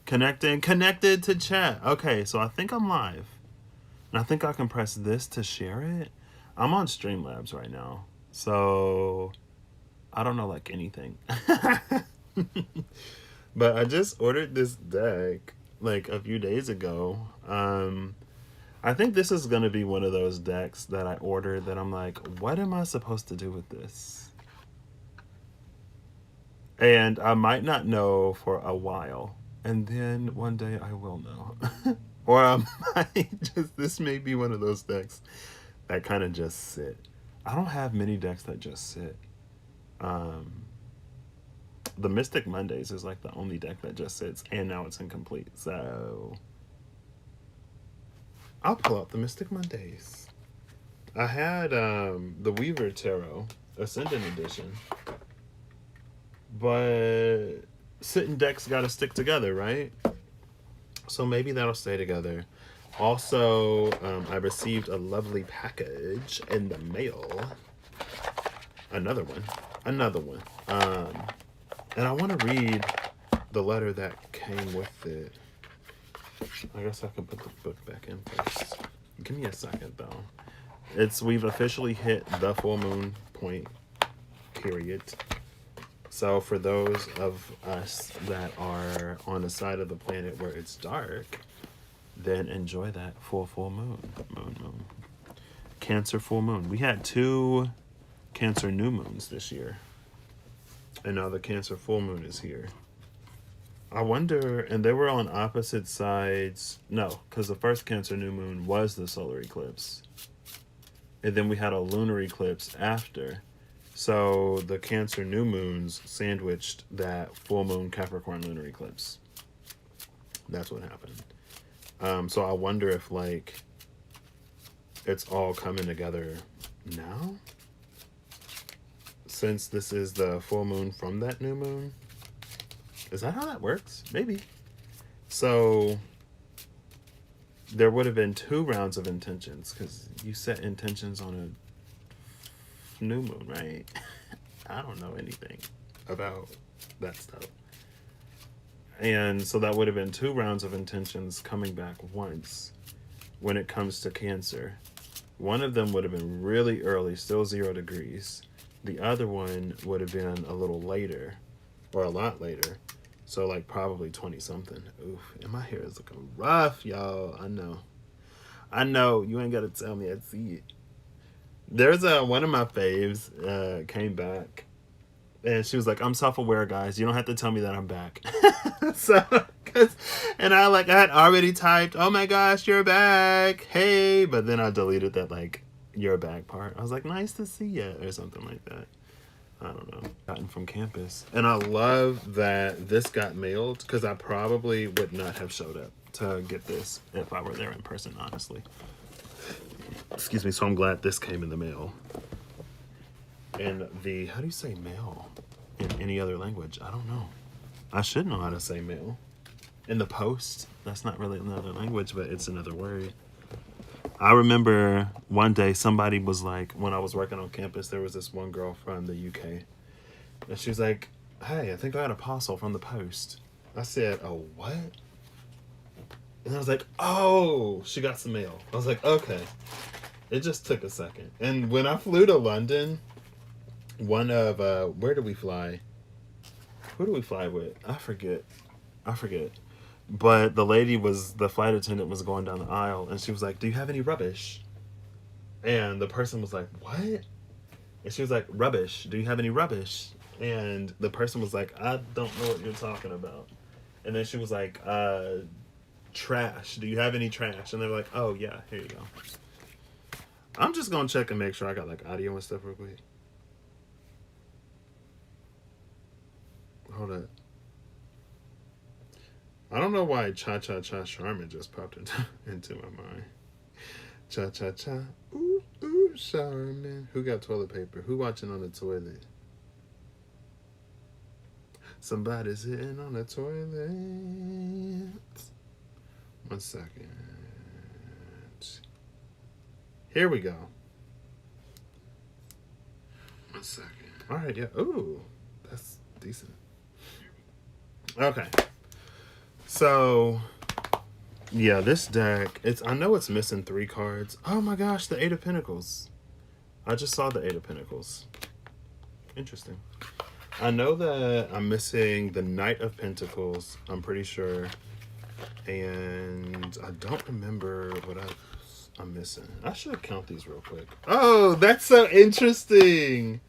Connected to chat. Okay, so I think I'm live. And I think I can press this to share it. I'm on Streamlabs right now. So I don't know like anything. But I just ordered this deck like a few days ago. I think this is gonna be one of those decks that I ordered that I'm like, what am I supposed to do with this? And I might not know for a while. And then one day I will know. Or I might just, this may be one of those decks that kind of just sit. I don't have many decks that just sit. Um, the Mystic Mondays is like the only deck that just sits, and now it's incomplete. So I'll pull out the Mystic Mondays. I had the Weaver Tarot Ascendant Edition, but sitting decks got to stick together, right? So maybe that'll stay together. Also, I received a lovely package in the mail. Another one. Another one. And I want to read the letter that came with it. I guess I can put the book back in first. Give me a second, though. We've officially hit the full moon point, period. So for those of us that are on the side of the planet where it's dark, then enjoy that full moon. Moon. Cancer full moon. We had 2 Cancer new moons this year. And now the Cancer full moon is here. I wonder, and they were on opposite sides. No, because the first Cancer new moon was the solar eclipse. And then we had a lunar eclipse after. So the Cancer new moons sandwiched that full moon Capricorn lunar eclipse. That's what happened. So I wonder if like it's all coming together now, since this is the full moon from that new moon. Is that how that works? Maybe. So there would have been 2 rounds of intentions, because you set intentions on a new moon, right? I don't know anything about that stuff. And so that would have been 2 rounds of intentions coming back once when it comes to Cancer. One of them would have been really early, still 0 degrees. The other one would have been a little later, or a lot later. So like probably 20 something. Oof, and my hair is looking rough, y'all. I know, you ain't gotta tell me, I see it. There's one of my faves came back, and she was like, I'm self-aware, guys. You don't have to tell me that I'm back. So, and I had already typed, oh my gosh, you're back. Hey, but then I deleted that, you're back part. I was like, nice to see you, or something like that. I don't know. Gotten from campus. And I love that this got mailed, because I probably would not have showed up to get this if I were there in person, honestly. Excuse me. So I'm glad this came in the mail. And how do you say mail in any other language? I don't know. I should know how to say mail. In the post, that's not really another language, but it's another word. I remember one day somebody was like, when I was working on campus, there was this one girl from the UK. And she was like, hey, I think I got a parcel from the post. I said, oh, what? And I was like, oh, she got some mail. I was like, okay. It just took a second. And when I flew to London, where did we fly? Who do we fly with? I forget. But the flight attendant was going down the aisle, and she was like, do you have any rubbish? And the person was like, what? And she was like, rubbish. Do you have any rubbish? And the person was like, I don't know what you're talking about. And then she was like, trash. Do you have any trash? And they're like, oh, yeah, here you go. I'm just going to check and make sure I got audio and stuff real quick. Hold up. I don't know why Cha-Cha-Cha Charmin just popped into my mind. Cha-Cha-Cha. Ooh, ooh, Charmin. Who got toilet paper? Who watching on the toilet? Somebody sitting on the toilet. 1 second. Here we go. 1 second. All right, yeah. Ooh, that's decent. Okay. So yeah, this deck, I know it's missing 3 cards. Oh my gosh, the Eight of Pentacles. I just saw the Eight of Pentacles. Interesting. I know that I'm missing the Knight of Pentacles, I'm pretty sure. And I don't remember what I'm missing. I should count these real quick. Oh, that's so interesting.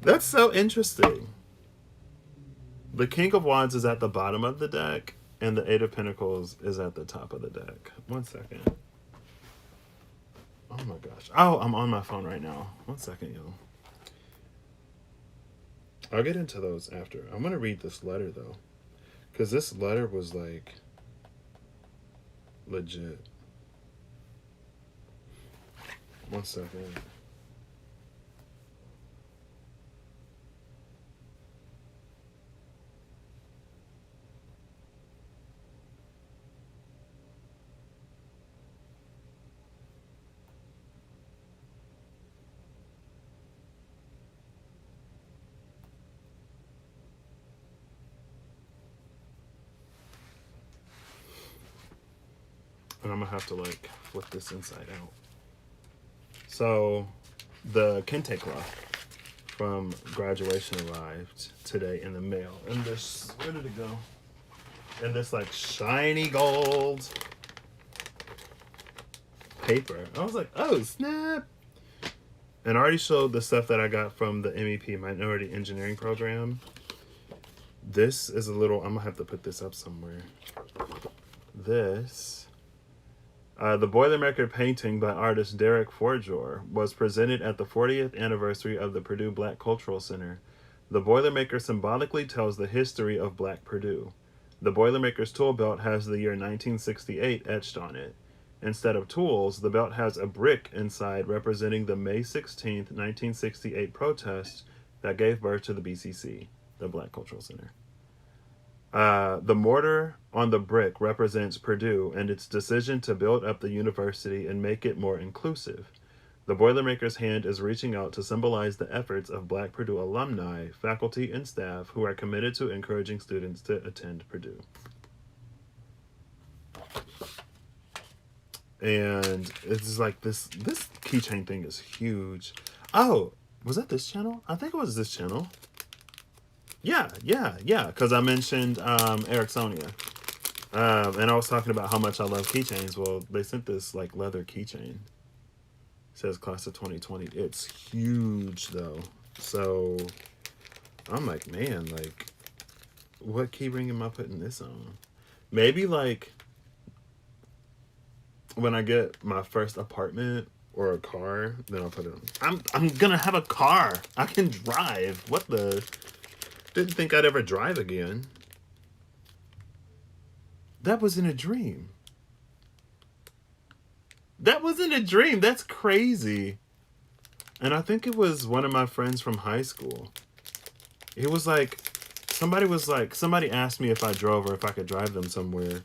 That's so interesting. The King of Wands is at the bottom of the deck, and the Eight of Pentacles is at the top of the deck. 1 second. Oh my gosh. Oh, I'm on my phone right now. 1 second, y'all. I'll get into those after. I'm going to read this letter, though. Because this letter was, like, legit. 1 second. And I'm going to have to, like, flip this inside out. So, the Kente cloth from graduation arrived today in the mail. And this, where did it go? And this, like, shiny gold paper. I was like, oh, snap. And I already showed the stuff that I got from the MEP, Minority Engineering Program. This is a little, I'm going to have to put this up somewhere. This, the Boilermaker painting by artist Derek Forjor was presented at the 40th anniversary of the Purdue Black Cultural Center. The Boilermaker symbolically tells the history of Black Purdue. The Boilermaker's tool belt has the year 1968 etched on it. Instead of tools, the belt has a brick inside representing the May 16, 1968 protest that gave birth to the BCC, the Black Cultural Center. The mortar on the brick represents Purdue and its decision to build up the university and make it more inclusive. The Boilermaker's hand is reaching out to symbolize the efforts of Black Purdue alumni, faculty, and staff who are committed to encouraging students to attend Purdue. And it's like this keychain thing is huge. Oh, was that this channel? I think it was this channel. Yeah, because I mentioned Ericksonia. And I was talking about how much I love keychains. Well, they sent this like leather keychain. It says class of 2020. It's huge though. So I'm like, man, like what key ring am I putting this on? Maybe like when I get my first apartment or a car, then I'll put it on. I'm gonna have a car. I can drive. What the? Didn't think I'd ever drive again. That was in a dream. That wasn't a dream. That's crazy. And I think it was one of my friends from high school. It was like, somebody asked me if I drove or if I could drive them somewhere.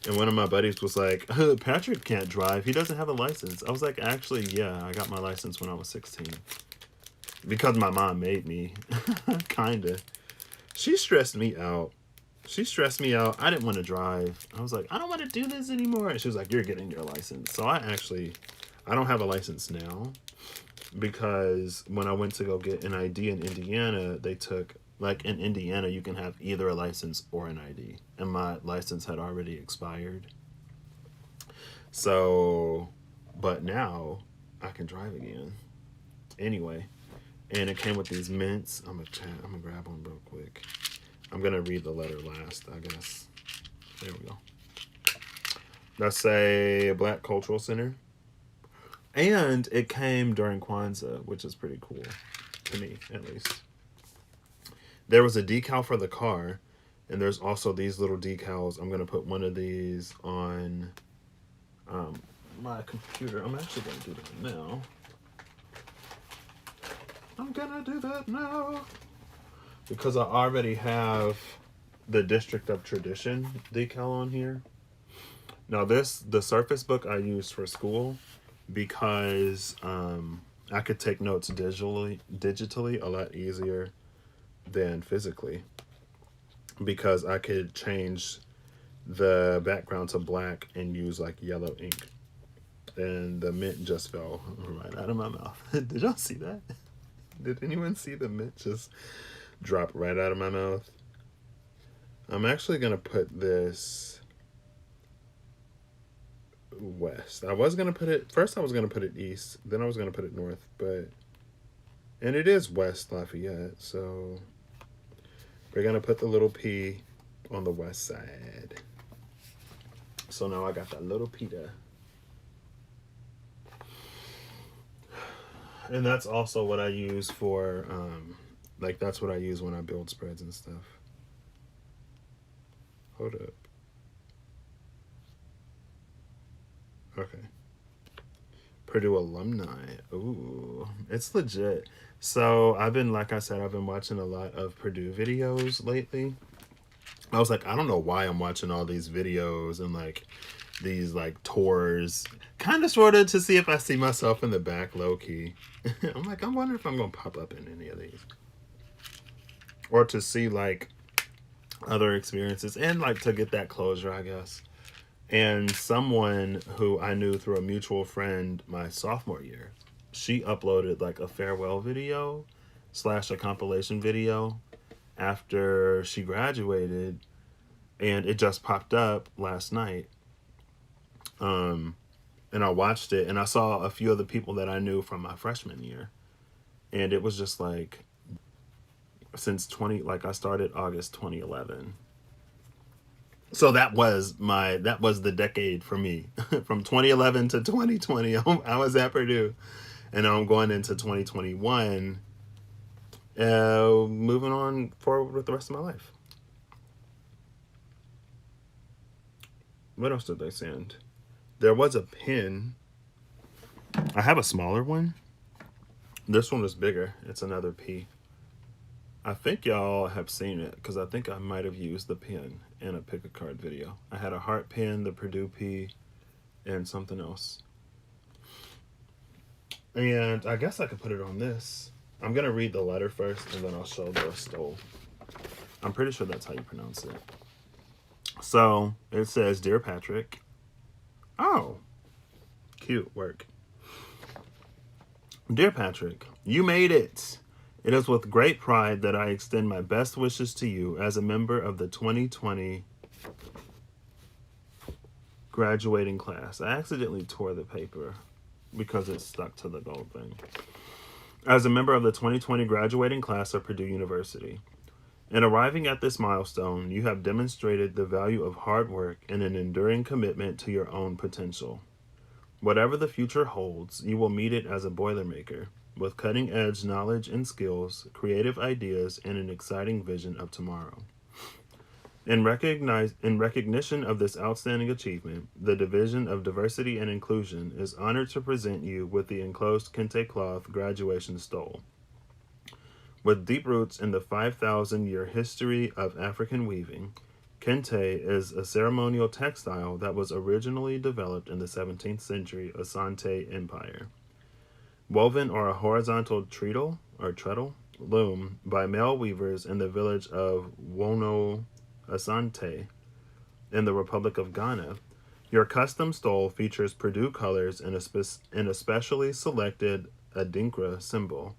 And one of my buddies was like, Patrick can't drive. He doesn't have a license. I was like, actually, yeah, I got my license when I was 16. Because my mom made me. Kinda. She stressed me out. I didn't want to drive. I was like, I don't want to do this anymore. And she was like, you're getting your license. So I don't have a license now. Because when I went to go get an ID in Indiana, they took, like in Indiana, you can have either a license or an ID. And my license had already expired. So, but now I can drive again. Anyway, and it came with these mints. I'm gonna grab one real quick. I'm gonna read the letter last, I guess. There we go. That's a Black Cultural Center. And it came during Kwanzaa, which is pretty cool. To me, at least. There was a decal for the car. And there's also these little decals. I'm going to put one of these on my computer. I'm actually going to do that now. Because I already have the District of Tradition decal on here. Now the Surface book I used for school because I could take notes digitally a lot easier than physically. because I could change the background to black and use like yellow ink. And the mint just fell right out of my mouth. Did y'all see that? Did anyone see the mint just drop right out of my mouth? I'm actually going to put this west. I was going to put it, first I was going to put it east, then I was going to put it north, but, and it is West Lafayette, so we're going to put the little P on the west side. So now I got that little P there. And that's also what I use for, like, that's what I use when I build spreads and stuff. Hold up. Okay. Purdue alumni. Ooh, it's legit. So I've been, like I said, I've been watching a lot of Purdue videos lately. I was like, I don't know why I'm watching all these videos and like these like tours, kind of sort of to see if I see myself in the back low key. I'm like, I'm wondering if I'm going to pop up in any of these. Or to see like other experiences and like to get that closure, I guess. And someone who I knew through a mutual friend my sophomore year, she uploaded like a farewell video / a compilation video after she graduated, and it just popped up last night. And I watched it, and I saw a few of the people that I knew from my freshman year, and it was just like since I started August 2011. So that was the decade for me. From 2011 to 2020, I was at Purdue, and I'm going into 2021, moving on forward with the rest of my life. What else did they send? There was a pen. I have a smaller one. This one is bigger. It's another P. I think y'all have seen it because I think I might have used the pen in a pick a card video. I had a heart pen, the Purdue P, and something else. And I guess I could put it on this. I'm going to read the letter first, and then I'll show the stole. I'm pretty sure that's how you pronounce it. So it says, Dear Patrick. Oh, cute work. Dear Patrick, you made it. It is with great pride that I extend my best wishes to you as a member of the 2020 graduating class. I accidentally tore the paper because it stuck to the gold thing. As a member of the 2020 graduating class of Purdue University. In arriving at this milestone, you have demonstrated the value of hard work and an enduring commitment to your own potential. Whatever the future holds, you will meet it as a Boilermaker, with cutting-edge knowledge and skills, creative ideas, and an exciting vision of tomorrow. In recognition of this outstanding achievement, the Division of Diversity and Inclusion is honored to present you with the enclosed kente cloth graduation stole. With deep roots in the 5,000-year history of African weaving, kente is a ceremonial textile that was originally developed in the 17th century Asante Empire. Woven on a horizontal treadle loom by male weavers in the village of Wono Asante in the Republic of Ghana, your custom stole features Purdue colors and a specially selected Adinkra symbol.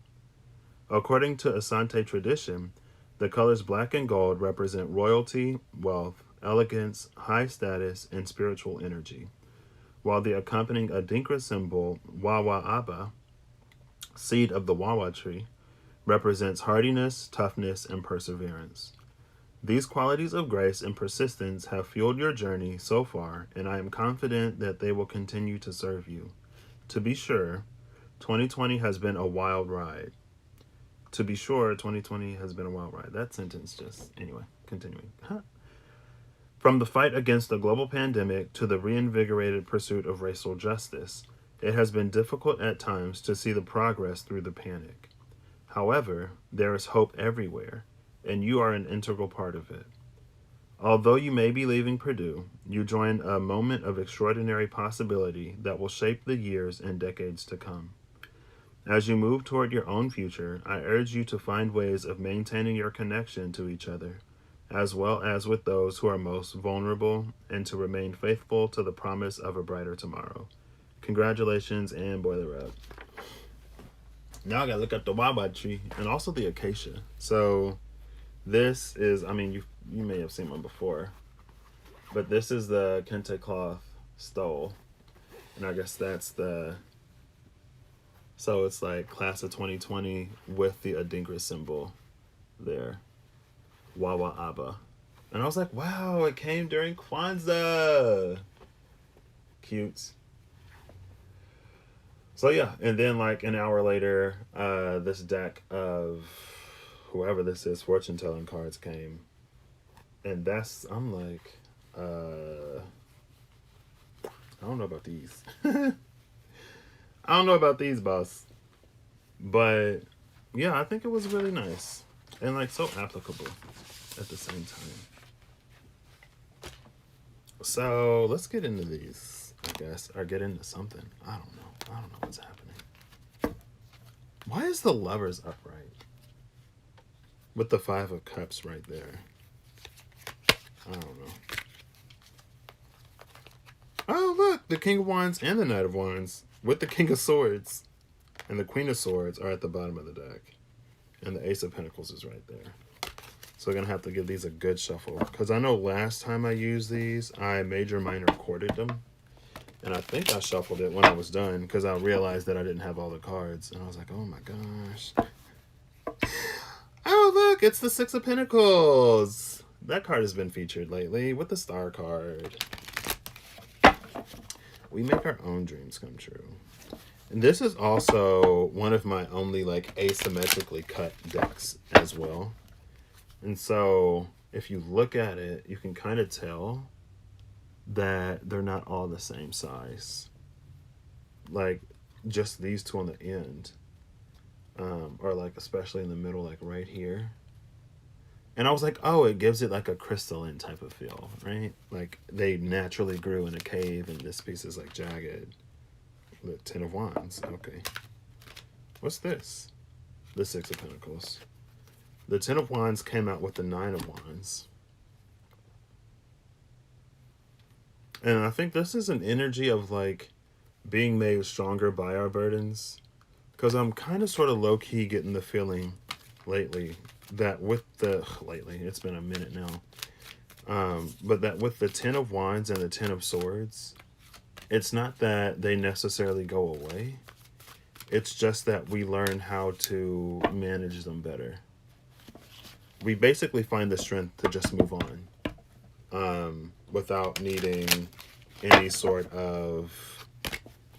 According to Asante tradition, the colors black and gold represent royalty, wealth, elegance, high status, and spiritual energy, while the accompanying Adinkra symbol, Wawa Aba, seed of the Wawa tree, represents hardiness, toughness, and perseverance. These qualities of grace and persistence have fueled your journey so far, and I am confident that they will continue to serve you. To be sure, 2020 has been a wild ride. To be sure, 2020 has been a wild ride. That sentence just, anyway, continuing. From the fight against the global pandemic to the reinvigorated pursuit of racial justice, it has been difficult at times to see the progress through the panic. However, there is hope everywhere, and you are an integral part of it. Although you may be leaving Purdue, you join a moment of extraordinary possibility that will shape the years and decades to come. As you move toward your own future, I urge you to find ways of maintaining your connection to each other, as well as with those who are most vulnerable, and to remain faithful to the promise of a brighter tomorrow. Congratulations and boiler up. Now I gotta look up the Wawa tree and also the acacia. So this is, I mean, you may have seen one before, but this is the kente cloth stole, and I guess that's the. So it's like class of 2020 with the Adinkra symbol there, Wawa Abba, and I was like, wow, it came during Kwanzaa. Cute. So yeah, and then like an hour later, this deck of whoever this is, fortune telling cards came, and I'm like, I don't know about these. I don't know about these, boss, but yeah, I think it was really nice and like so applicable at the same time. So let's get into these, I guess, or get into something. I don't know what's happening. Why is the Lovers upright? With the Five of Cups right there. I don't know. Oh, look! The King of Wands and the Knight of Wands with the King of Swords. And the Queen of Swords are at the bottom of the deck. And the Ace of Pentacles is right there. So we're going to have to give these a good shuffle. Because I know last time I used these, I major minor chorded them. And I think I shuffled it when I was done. Because I realized that I didn't have all the cards. And I was like, oh my gosh. Oh, look, it's the Six of Pentacles. That card has been featured lately with the Star card. We make our own dreams come true. And this is also one of my only like asymmetrically cut decks as well. And so if you look at it, you can kind of tell that they're not all the same size. Like just these two on the end. Or like especially in the middle, like right here. And I was like, oh, it gives it like a crystalline type of feel, right? Like they naturally grew in a cave and this piece is like jagged. The Ten of Wands, okay. What's this? The Six of Pentacles. The Ten of Wands came out with the Nine of Wands. And I think this is an energy of like being made stronger by our burdens. Because I'm kind of sort of low-key getting the feeling lately that with the... Lately, it's been a minute now. But that with the Ten of Wands and the Ten of Swords, it's not that they necessarily go away. It's just that we learn how to manage them better. We basically find the strength to just move on without needing any sort of...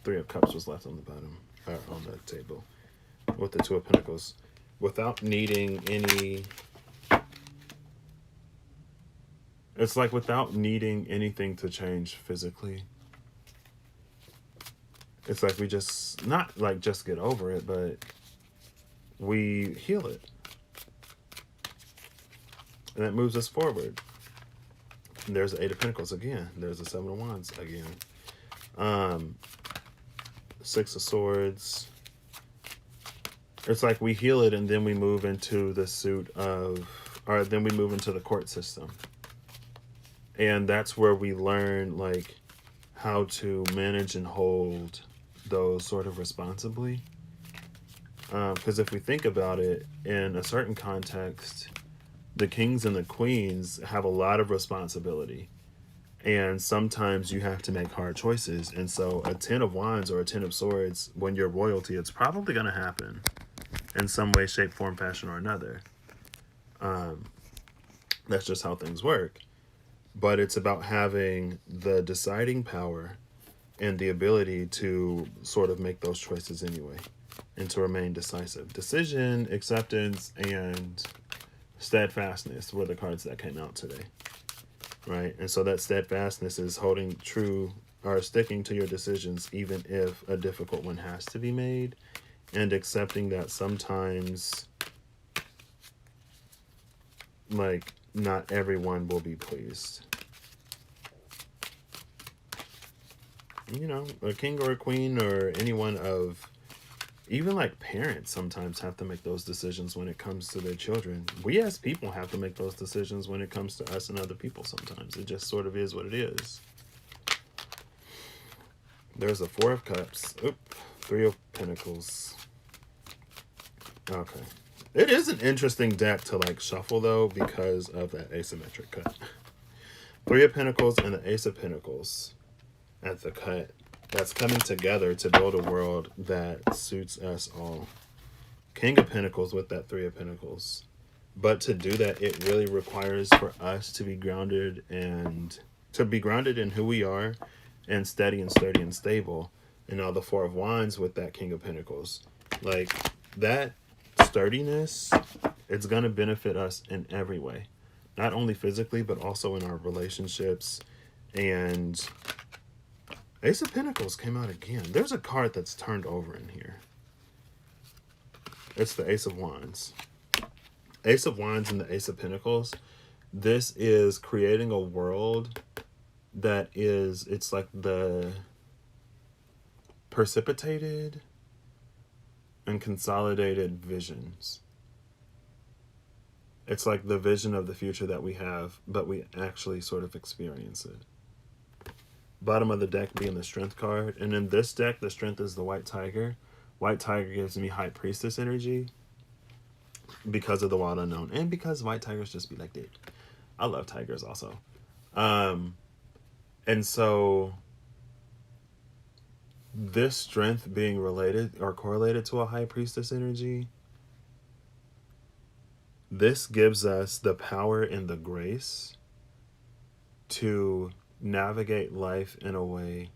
Three of Cups was left on the bottom. On the table with the Two of Pentacles, without needing any, it's like without needing anything to change physically. It's like we just, not like just get over it, but we heal it, and that moves us forward. And there's the Eight of Pentacles again. There's the Seven of Wands again. Six of Swords. It's like we heal it and then we move into the suit of, or then we move into the court system. And that's where we learn like how to manage and hold those sort of responsibly. Because if we think about it in a certain context, the kings and the queens have a lot of responsibility. And sometimes you have to make hard choices. And so a Ten of Wands or a Ten of Swords, when you're royalty, it's probably going to happen in some way, shape, form, fashion, or another. That's just how things work. But it's about having the deciding power and the ability to sort of make those choices anyway and to remain decisive. Decision, acceptance, and steadfastness were the cards that came out today. Right, and so that steadfastness is holding true or sticking to your decisions even if a difficult one has to be made, and accepting that sometimes like not everyone will be pleased. You know, a king or a queen or anyone of even like parents sometimes have to make those decisions when it comes to their children. We as people have to make those decisions when it comes to us and other people sometimes. It just sort of is what it is. There's a Four of Cups. Oop. Three of Pentacles. Okay. It is an interesting deck to like shuffle though because of that asymmetric cut. Three of Pentacles and the Ace of Pentacles at the cut. That's coming together to build a world that suits us all. King of Pentacles with that Three of Pentacles. But to do that, it really requires for us to be grounded and to be grounded in who we are and steady and sturdy and stable. And now the Four of Wands with that King of Pentacles. Like that sturdiness, it's going to benefit us in every way. Not only physically, but also in our relationships. And Ace of Pentacles came out again. There's a card that's turned over in here. It's the Ace of Wands. Ace of Wands and the Ace of Pentacles. This is creating a world that is, it's like the precipitated and consolidated visions. It's like the vision of the future that we have, but we actually sort of experience it. Bottom of the deck being the Strength card. And in this deck, the Strength is the White Tiger. White Tiger gives me High Priestess energy because of the Wild Unknown. And because White Tigers just be like that. I love tigers also. And so this strength being related or correlated to a High Priestess energy, this gives us the power and the grace to navigate life in a way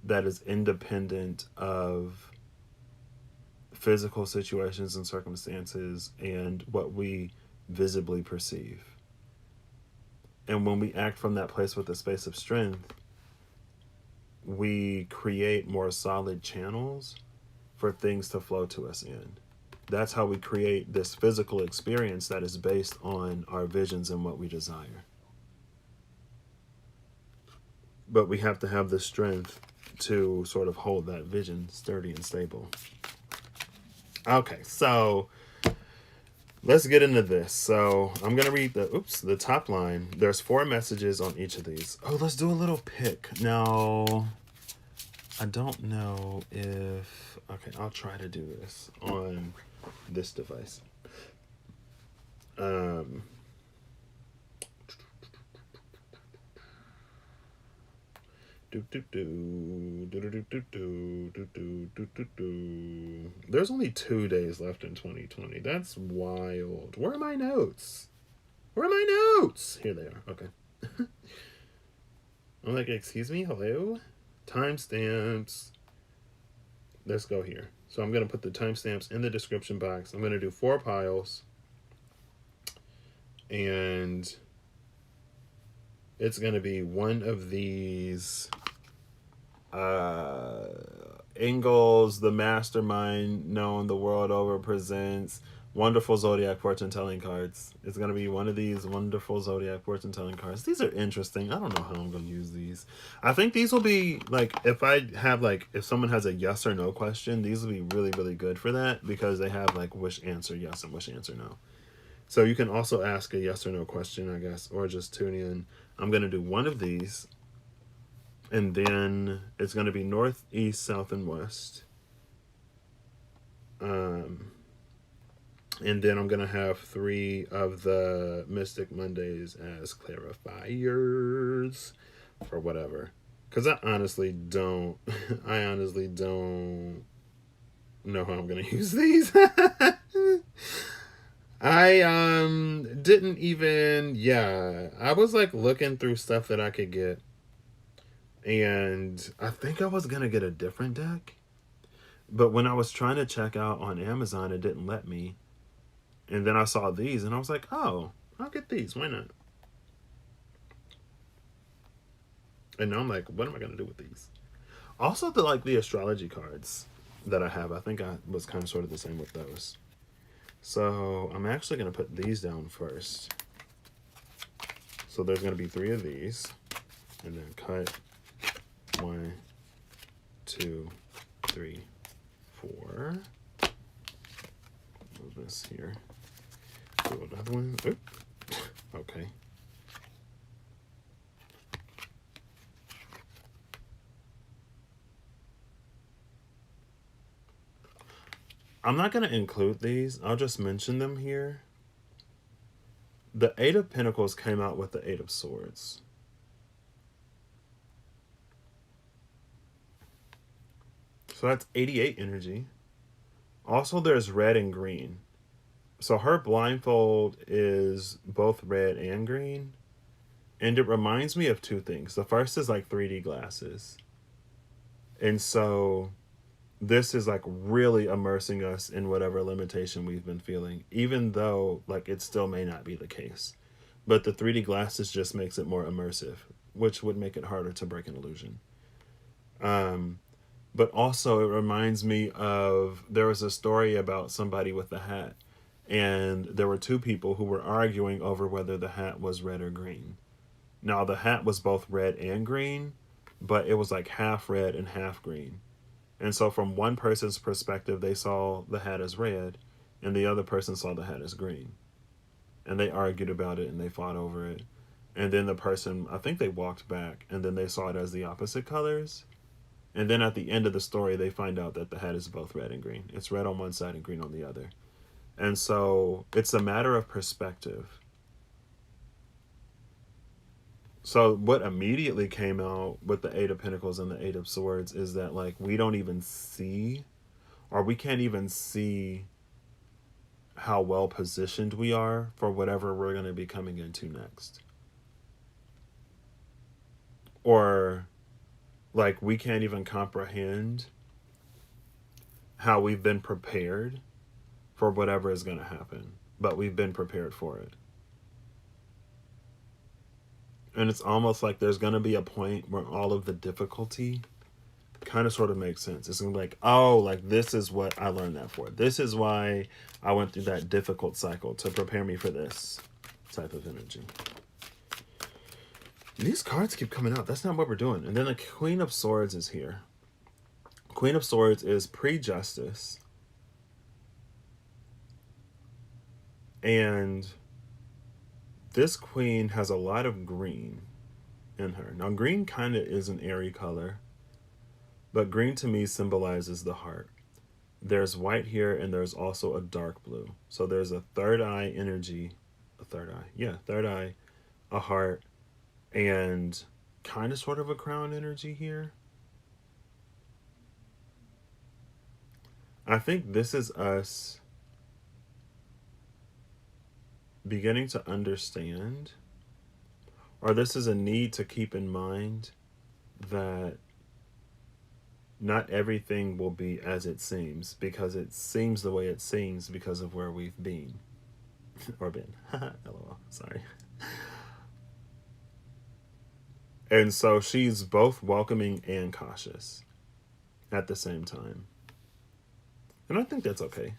that is independent of physical situations and circumstances and what we visibly perceive. And when we act from that place with a space of strength, we create more solid channels for things to flow to us in. That's how we create this physical experience that is based on our visions and what we desire. But we have to have the strength to sort of hold that vision sturdy and stable. Okay, so let's get into this. So I'm going to read the top line. There's 4 messages on each of these. Oh, let's do a little pick. Now, I don't know if... Okay, I'll try to do this on this device. There's only 2 days left in 2020. That's wild. Where are my notes? Where are my notes? Here they are. Okay. I'm like, excuse me? Hello? Timestamps. Let's go here. So I'm going to put the timestamps in the description box. I'm going to do 4 piles. And it's going to be one of these Ingalls, the mastermind known the world over, presents wonderful zodiac fortune telling cards. It's going to be one of these wonderful zodiac fortune telling cards. These are interesting. I don't know how I'm going to use these. I think these will be like, if someone has a yes or no question, these will be really, really good for that because they have like wish answer yes and wish answer no. So you can also ask a yes or no question, I guess, or just tune in. I'm going to do one of these. And then it's going to be north, east, south, and west. And then I'm going to have 3 of the Mystic Mondays as clarifiers for whatever. Because I honestly don't know how I'm going to use these. I didn't even, I was like looking through stuff that I could get. And I think I was going to get a different deck. But when I was trying to check out on Amazon, it didn't let me. And then I saw these and I was like, oh, I'll get these. Why not? And now I'm like, what am I going to do with these? Also, the astrology cards that I have, I think I was kind of sort of the same with those. So I'm actually going to put these down first. So there's going to be 3 of these. And then cut 1, 2, 3, 4. Move this here. Do another one. Oop. Okay. I'm not going to include these. I'll just mention them here. The 8 of Pentacles came out with the 8 of Swords. So that's 88 energy. Also, there's red and green. So her blindfold is both red and green. And it reminds me of two things. The first is like 3D glasses. And so this is like really immersing us in whatever limitation we've been feeling, even though like it still may not be the case. But the 3D glasses just makes it more immersive, which would make it harder to break an illusion. But also it reminds me of, there was a story about somebody with a hat, and there were two people who were arguing over whether the hat was red or green. Now the hat was both red and green, but it was like half red and half green. And so from one person's perspective, they saw the hat as red, and the other person saw the hat as green. And they argued about it, and they fought over it. And then the person, I think they walked back, and then they saw it as the opposite colors. And then at the end of the story, they find out that the hat is both red and green. It's red on one side and green on the other. And so it's a matter of perspective. So what immediately came out with the 8 of Pentacles and the 8 of Swords is that like we don't even see, or we can't even see how well positioned we are for whatever we're going to be coming into next. Or like we can't even comprehend how we've been prepared for whatever is going to happen, but we've been prepared for it. And it's almost like there's going to be a point where all of the difficulty kind of sort of makes sense. It's going to be like, oh, like this is what I learned that for. This is why I went through that difficult cycle to prepare me for this type of energy. These cards keep coming out. That's not what we're doing. And then the Queen of Swords is here. Queen of Swords is pre-justice. And this queen has a lot of green in her. Now, green kind of is an airy color, but green to me symbolizes the heart. There's white here, and there's also a dark blue. So there's a third eye energy, third eye, a heart, and kind of sort of a crown energy here. I think this is us beginning to understand, or this is a need to keep in mind, that not everything will be as it seems, because it seems the way it seems because of where we've been. Or been. LOL. Sorry. And so she's both welcoming and cautious at the same time. And I think that's okay.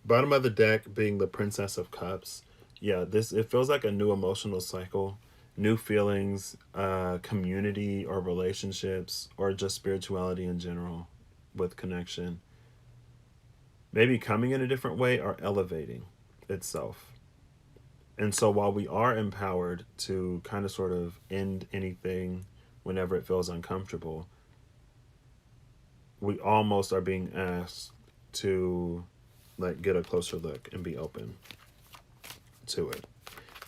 Bottom of the deck being the Princess of Cups. Yeah, it feels like a new emotional cycle, new feelings, community or relationships, or just spirituality in general with connection. Maybe coming in a different way or elevating itself. And so while we are empowered to kind of sort of end anything whenever it feels uncomfortable, we almost are being asked to like get a closer look and be open to it.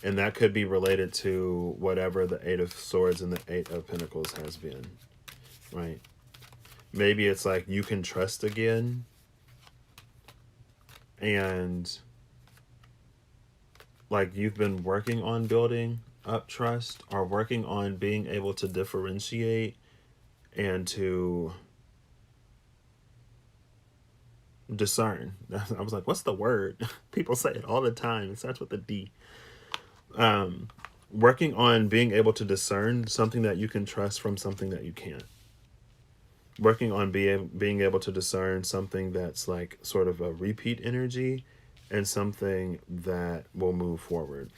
And that could be related to whatever the 8 of Swords and the 8 of Pentacles has been, right? Maybe it's like you can trust again, and like you've been working on building up trust, or working on being able to differentiate and to discern. I was like, what's the word? People say it all the time. It starts with a D. Working on being able to discern something that you can trust from something that you can't. Working on being able to discern something that's like sort of a repeat energy and something that will move forward.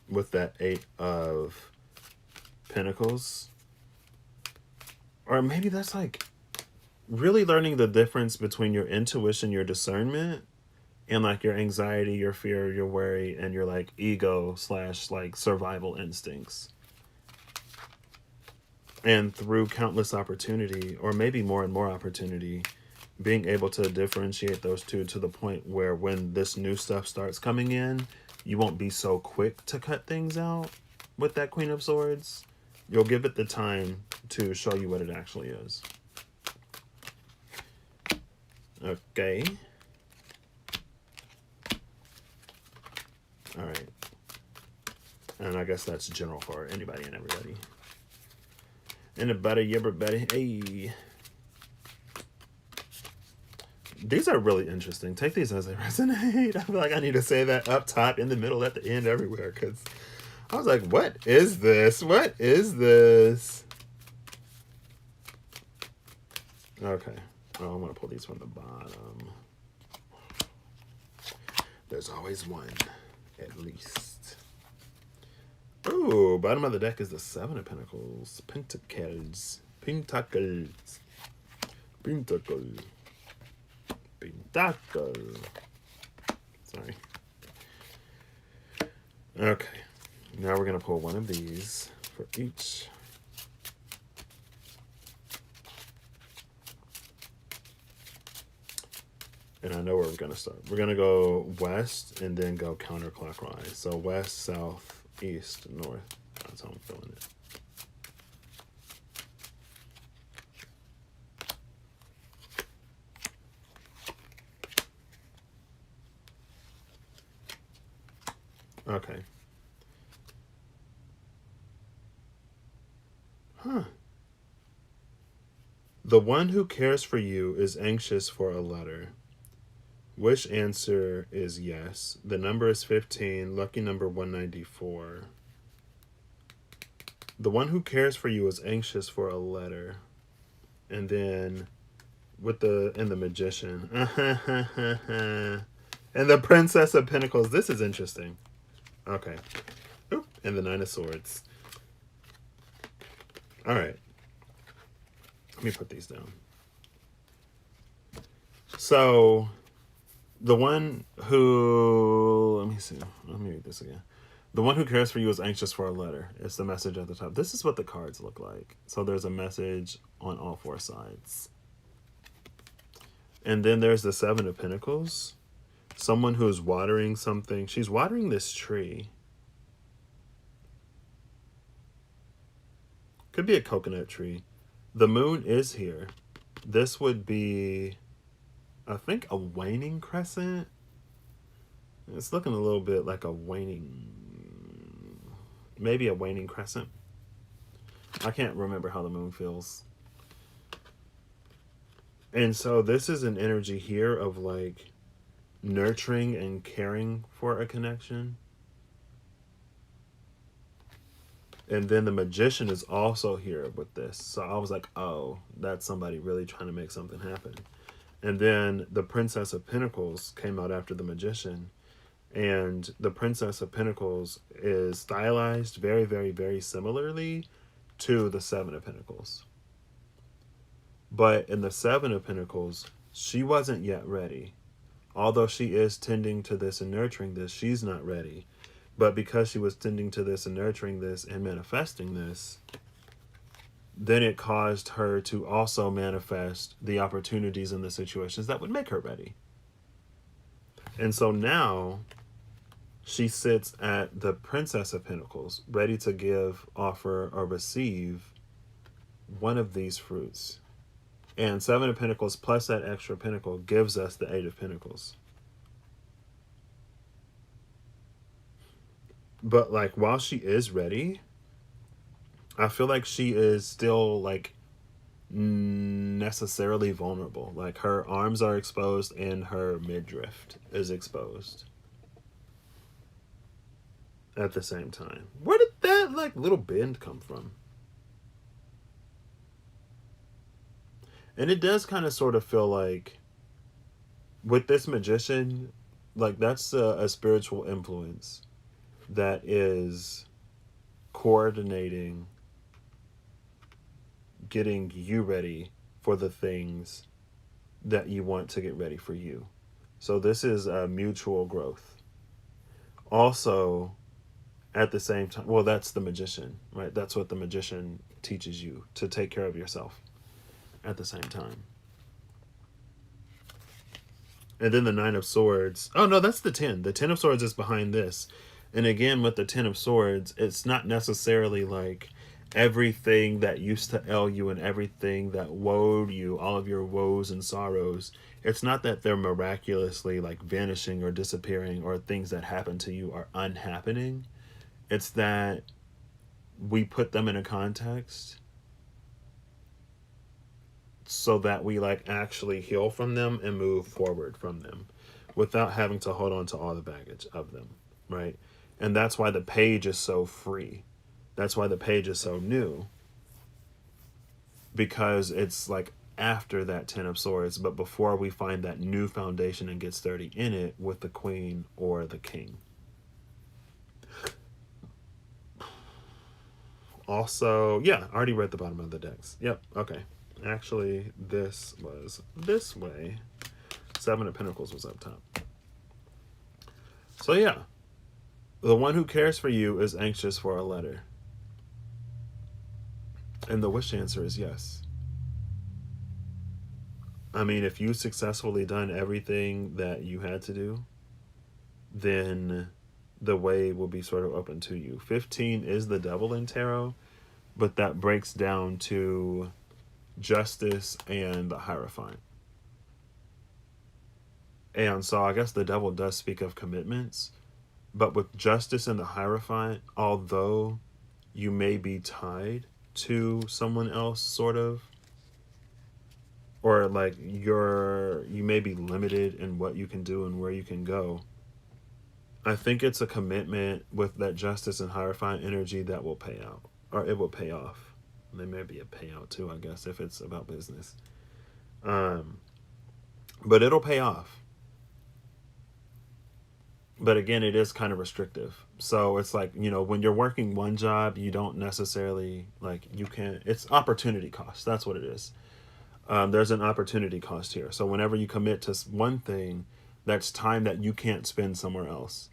With that 8 of Pentacles. Or maybe that's like really learning the difference between your intuition, your discernment, and like your anxiety, your fear, your worry, and your like ego / like survival instincts. And through countless opportunity, or maybe more and more opportunity, being able to differentiate those two to the point where when this new stuff starts coming in, you won't be so quick to cut things out with that Queen of Swords. You'll give it the time to show you what it actually is. Okay. All right. And I guess that's general for anybody and everybody. Anybody, everybody. Hey. These are really interesting. Take these as they resonate. I feel like I need to say that up top, in the middle, at the end, everywhere. Because I was like, what is this? What is this? Okay. Oh, I'm going to pull these from the bottom. There's always one, at least. Ooh, bottom of the deck is the Seven of Pentacles. Pentacles. Pentacles. Pentacles. Pentacles. Sorry. Okay. Now we're going to pull one of these for each. And I know where we're going to start. We're going to go west and then go counterclockwise. So west, south, east, north. That's how I'm feeling it. Okay. Huh. The one who cares for you is anxious for a letter. Wish answer is yes. The number is 15. Lucky number 194. The one who cares for you is anxious for a letter. And then with the Magician. And the Princess of Pentacles. This is interesting. Okay. Oop. And the Nine of Swords. All right. Let me put these down. So the one who, let me see. Let me read this again. The one who cares for you is anxious for a letter. It's the message at the top. This is what the cards look like. So there's a message on all four sides. And then there's the Seven of Pentacles. Someone who's watering something. She's watering this tree. Could be a coconut tree. The moon is here. This would be, I think, a waning crescent. It's looking a little bit like a waning, maybe a waning crescent. I can't remember how the moon feels. And so this is an energy here of like nurturing and caring for a connection. And then the Magician is also here with this. So I was like, oh, that's somebody really trying to make something happen. And then the Princess of Pentacles came out after the Magician. And the Princess of Pentacles is stylized very, very, very similarly to the Seven of Pentacles. But in the Seven of Pentacles, she wasn't yet ready. Although she is tending to this and nurturing this, she's not ready. But because she was tending to this and nurturing this and manifesting this, then it caused her to also manifest the opportunities and the situations that would make her ready. And so now she sits at the Princess of Pentacles, ready to give, offer, or receive one of these fruits. And Seven of Pentacles plus that extra pentacle gives us the Eight of Pentacles. But like while she is ready, I feel like she is still like necessarily vulnerable. Like her arms are exposed and her midriff is exposed at the same time. Where did that like little bend come from? And it does kind of sort of feel like with this Magician, like that's a spiritual influence that is coordinating, getting you ready for the things that you want to get ready for you. So this is a mutual growth. Also, at the same time, well, that's the magician, right? That's what the magician teaches you, to take care of yourself at the same time. And then the Nine of Swords. Oh, no, that's the 10. The 10 of Swords is behind this. And again, with the 10 of Swords, it's not necessarily like everything that used to ail you and everything that woed you, all of your woes and sorrows. It's not that they're miraculously like vanishing or disappearing, or things that happen to you are unhappening. It's that we put them in a context so that we like actually heal from them and move forward from them without having to hold on to all the baggage of them, right? And that's why the page is so free. That's why the page is so new, because it's like after that 10 of Swords, but before we find that new foundation and get sturdy in it with the Queen or the King. Also, yeah, I already read the bottom of the decks. Yep, okay. Actually, this was this way. 7 of Pentacles was up top. So yeah, the one who cares for you is anxious for a letter. And the wish answer is yes. I mean, if you successfully done everything that you had to do, then the way will be sort of open to you. 15 is the devil in tarot, but that breaks down to Justice and the Hierophant. And so I guess the devil does speak of commitments, but with Justice and the Hierophant, although you may be tied to someone else, sort of, or like you may be limited in what you can do and where you can go, I think it's a commitment with that Justice and Hierophant energy that will pay out, or it will pay off. There may be a payout too, I guess, if it's about business. But it'll pay off. But again, it is kind of restrictive. So it's like, you know, when you're working one job, you don't necessarily, like, you can't, it's opportunity cost. That's what it is. There's an opportunity cost here. So whenever you commit to one thing, that's time that you can't spend somewhere else.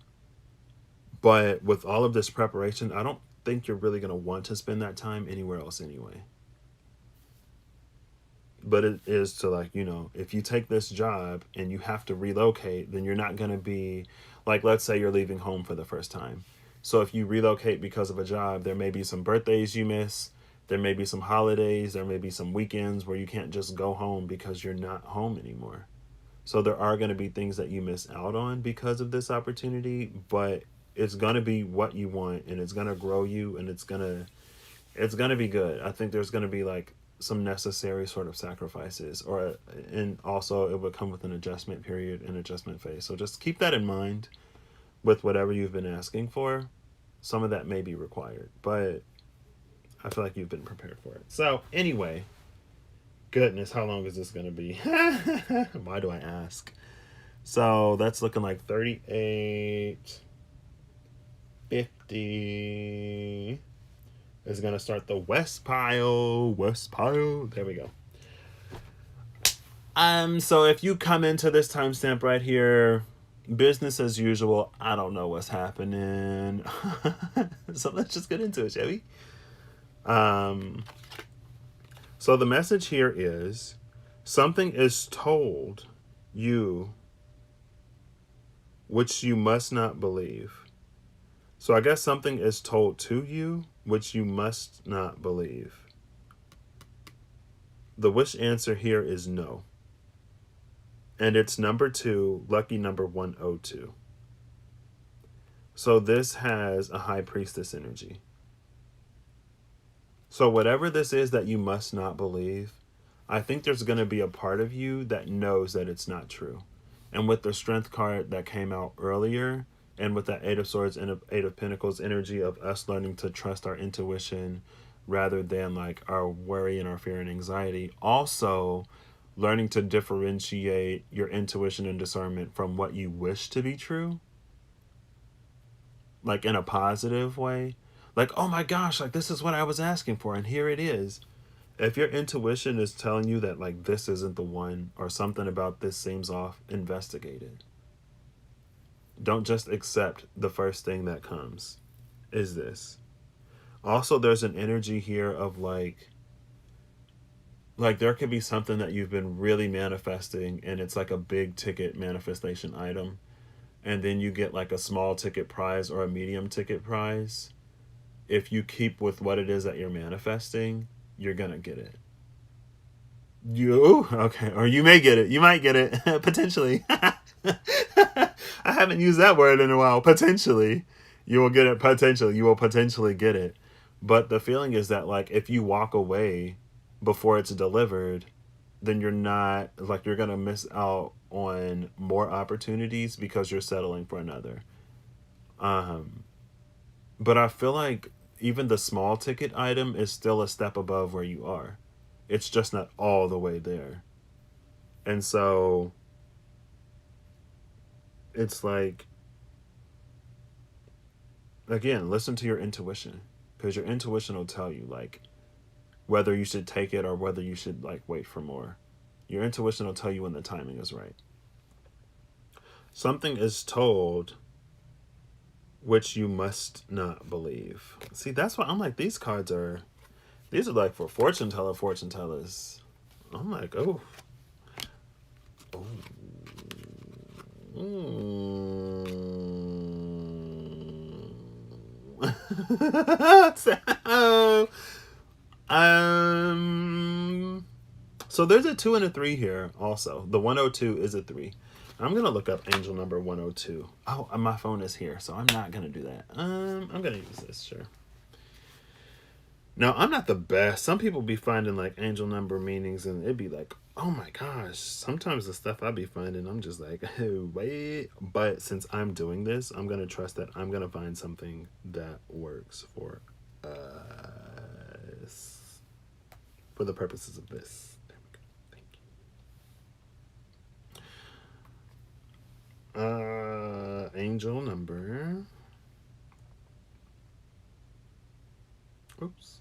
But with all of this preparation, I don't think you're really going to want to spend that time anywhere else anyway. But it is to, like, you know, if you take this job and you have to relocate, then you're not going to be, like, let's say you're leaving home for the first time. So if you relocate because of a job, there may be some birthdays you miss. There may be some holidays. There may be some weekends where you can't just go home because you're not home anymore. So there are going to be things that you miss out on because of this opportunity, but it's going to be what you want, and it's going to grow you, and it's going to be good. I think there's going to be like some necessary sort of sacrifices, and also it would come with an adjustment period and adjustment phase. So just keep that in mind with whatever you've been asking for. Some of that may be required, but I feel like you've been prepared for it. So anyway, goodness, how long is this going to be? Why do I ask? So that's looking like 38, 50 is going to start the West pile. There we go. So if you come into this timestamp right here, business as usual, I don't know what's happening. So let's just get into it, shall we? So the message here is something is told you which you must not believe. So I guess something is told to you which you must not believe. The wish answer here is no. And it's number 2, lucky number 102. So this has a high priestess energy. So whatever this is that you must not believe, I think there's going to be a part of you that knows that it's not true. And with the Strength card that came out earlier, and with that 8 of Swords and 8 of Pentacles energy of us learning to trust our intuition rather than like our worry and our fear and anxiety, also learning to differentiate your intuition and discernment from what you wish to be true, like in a positive way. Like, oh my gosh, like this is what I was asking for and here it is. if your intuition is telling you that like this isn't the one or something about this seems off, investigate it. Don't just accept the first thing that comes. Is this? Also, there's an energy here of like there could be something that you've been really manifesting and it's like a big ticket manifestation item, and then you get like a small ticket prize or a medium ticket prize. If you keep with what it is that you're manifesting, you're gonna get it. You okay, or you may get it. You might get it potentially. I haven't used that word in a while. Potentially, you will get it. Potentially, you will potentially get it. But the feeling is that like if you walk away before it's delivered, then you're not like you're gonna miss out on more opportunities because you're settling for another. Um, but I feel like even the small ticket item is still a step above where you are. It's just not all the way there. And so it's like, again, listen to your intuition because your intuition will tell you like whether you should take it or whether you should like wait for more. Your intuition will tell you when the timing is right. Something is told which you must not believe. See, that's why I'm like, these are like for fortune tellers. I'm like, oh. Oh. So, so there's a 2 and a 3 here also. The 102 is a 3. I'm going to look up angel number 102. Oh, my phone is here, so I'm not going to do that. I'm going to use this, sure. Now, I'm not the best. Some people be finding like angel number meanings and it'd be like, oh my gosh. Sometimes the stuff I be finding, I'm just like, oh, wait. But since I'm doing this, I'm going to trust that I'm going to find something that works for us for the purposes of this. There we go. Thank you. Angel number. Oops.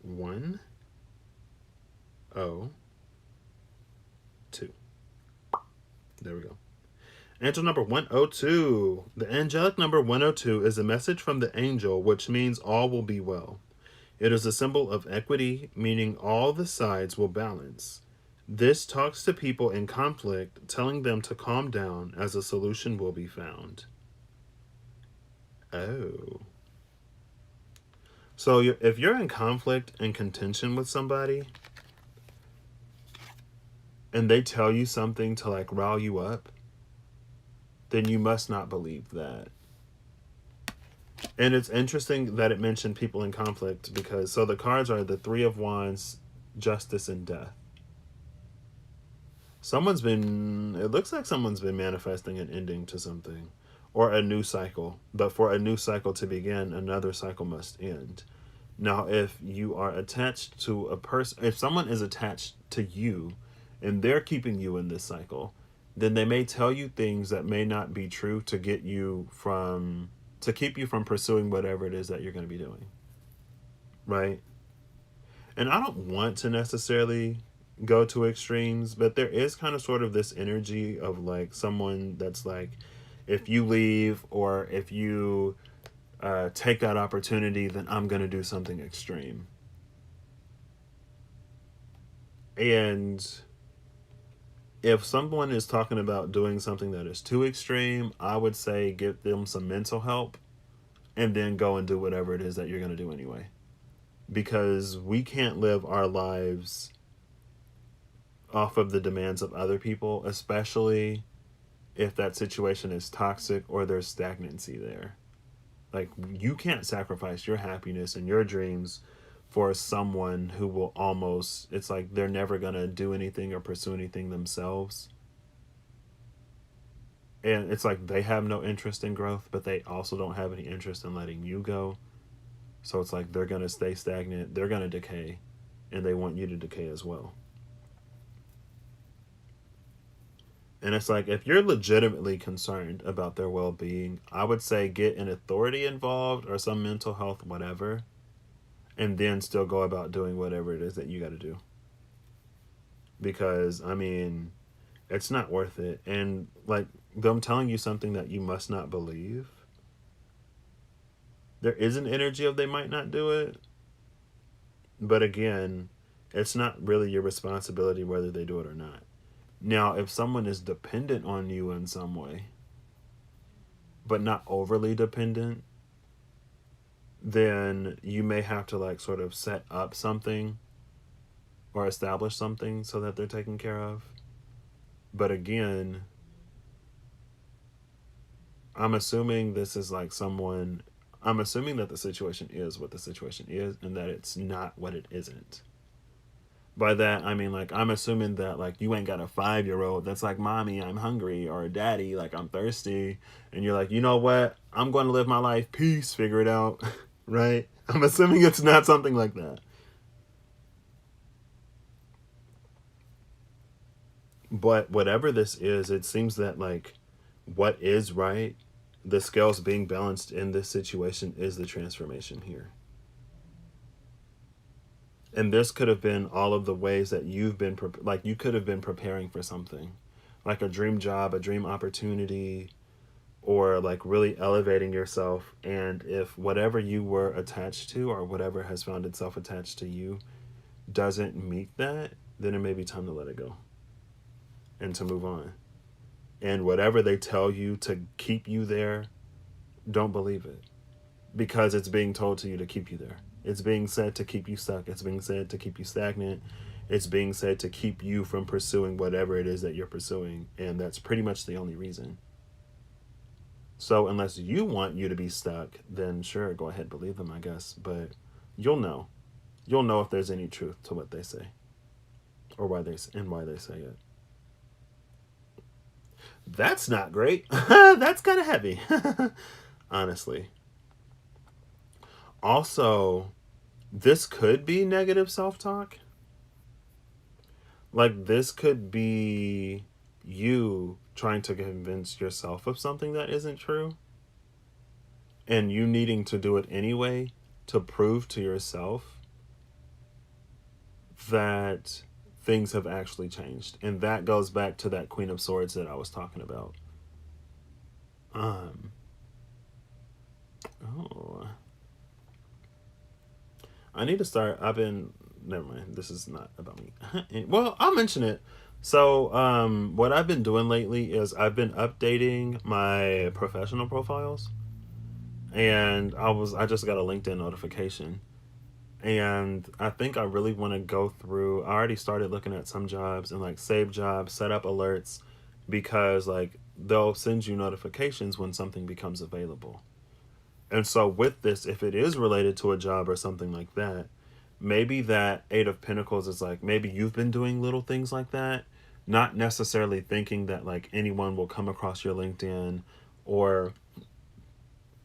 102. There we go. Angel number 102. The angelic number 102 is a message from the angel, which means all will be well. It is a symbol of equity, meaning all the sides will balance. This talks to people in conflict, telling them to calm down as a solution will be found. Oh. So if you're in conflict and contention with somebody and they tell you something to like rile you up, then you must not believe that. And it's interesting that it mentioned people in conflict because so the cards are the 3 of Wands, Justice, and Death. It looks like someone's been manifesting an ending to something or a new cycle. But for a new cycle to begin, another cycle must end. Now, if you are attached to a person, if someone is attached to you and they're keeping you in this cycle, then they may tell you things that may not be true to keep you from pursuing whatever it is that you're going to be doing. Right? And I don't want to necessarily go to extremes, but there is kind of sort of this energy of like someone that's like, if you leave or if you take that opportunity, then I'm going to do something extreme. And if someone is talking about doing something that is too extreme, I would say give them some mental help and then go and do whatever it is that you're going to do anyway. Because we can't live our lives off of the demands of other people, especially if that situation is toxic or there's stagnancy there. Like, you can't sacrifice your happiness and your dreams for someone who will almost, it's like they're never going to do anything or pursue anything themselves. And it's like they have no interest in growth, but they also don't have any interest in letting you go. So it's like they're going to stay stagnant, they're going to decay, and they want you to decay as well. And it's like, if you're legitimately concerned about their well-being, I would say get an authority involved or some mental health whatever, and then still go about doing whatever it is that you got to do. Because I mean, it's not worth it. And like them telling you something that you must not believe, there is an energy of they might not do it. But again, it's not really your responsibility whether they do it or not. Now, if someone is dependent on you in some way, but not overly dependent, then you may have to like sort of set up something or establish something so that they're taken care of. But again, I'm assuming this is like someone, I'm assuming that the situation is what the situation is and that it's not what it isn't. By that, I mean, like, I'm assuming that, like, you ain't got a 5-year-old that's like, Mommy, I'm hungry, or Daddy, like, I'm thirsty. And you're like, you know what? I'm going to live my life. Peace. Figure it out. Right? I'm assuming it's not something like that. But whatever this is, it seems that, like, what is right, the scales being balanced in this situation is the transformation here. And this could have been all of the ways that you've been like you could have been preparing for something, like a dream job, a dream opportunity, or like really elevating yourself. And if whatever you were attached to or whatever has found itself attached to you doesn't meet that, then it may be time to let it go and to move on. And whatever they tell you to keep you there, don't believe it, because it's being told to you to keep you there. It's being said to keep you stuck. It's being said to keep you stagnant. It's being said to keep you from pursuing whatever it is that you're pursuing. And that's pretty much the only reason. So unless you want you to be stuck, then sure, go ahead, believe them, I guess. But you'll know. You'll know if there's any truth to what they say or why they say it. That's not great. That's kind of heavy. Honestly. Also, this could be negative self-talk. Like, this could be you trying to convince yourself of something that isn't true, and you needing to do it anyway to prove to yourself that things have actually changed. And that goes back to that Queen of Swords that I was talking about. Oh, I need to start. Never mind. This is not about me. Well, I'll mention it. So, what I've been doing lately is I've been updating my professional profiles, and I just got a LinkedIn notification, and I think I really want to go through. I already started looking at some jobs and like save jobs, set up alerts, because like they'll send you notifications when something becomes available. And so with this, if it is related to a job or something like that, maybe that 8 of Pentacles is like, maybe you've been doing little things like that, not necessarily thinking that like anyone will come across your LinkedIn, or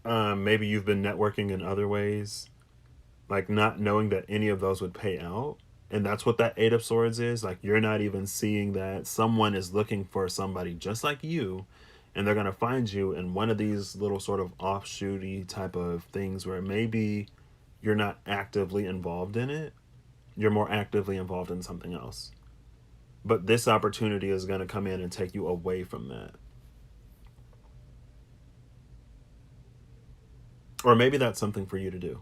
maybe you've been networking in other ways, like not knowing that any of those would pay out. And that's what that 8 of Swords is. Like, you're not even seeing that someone is looking for somebody just like you, and they're going to find you in one of these little sort of offshooty type of things where maybe you're not actively involved in it. You're more actively involved in something else. But this opportunity is going to come in and take you away from that. Or maybe that's something for you to do,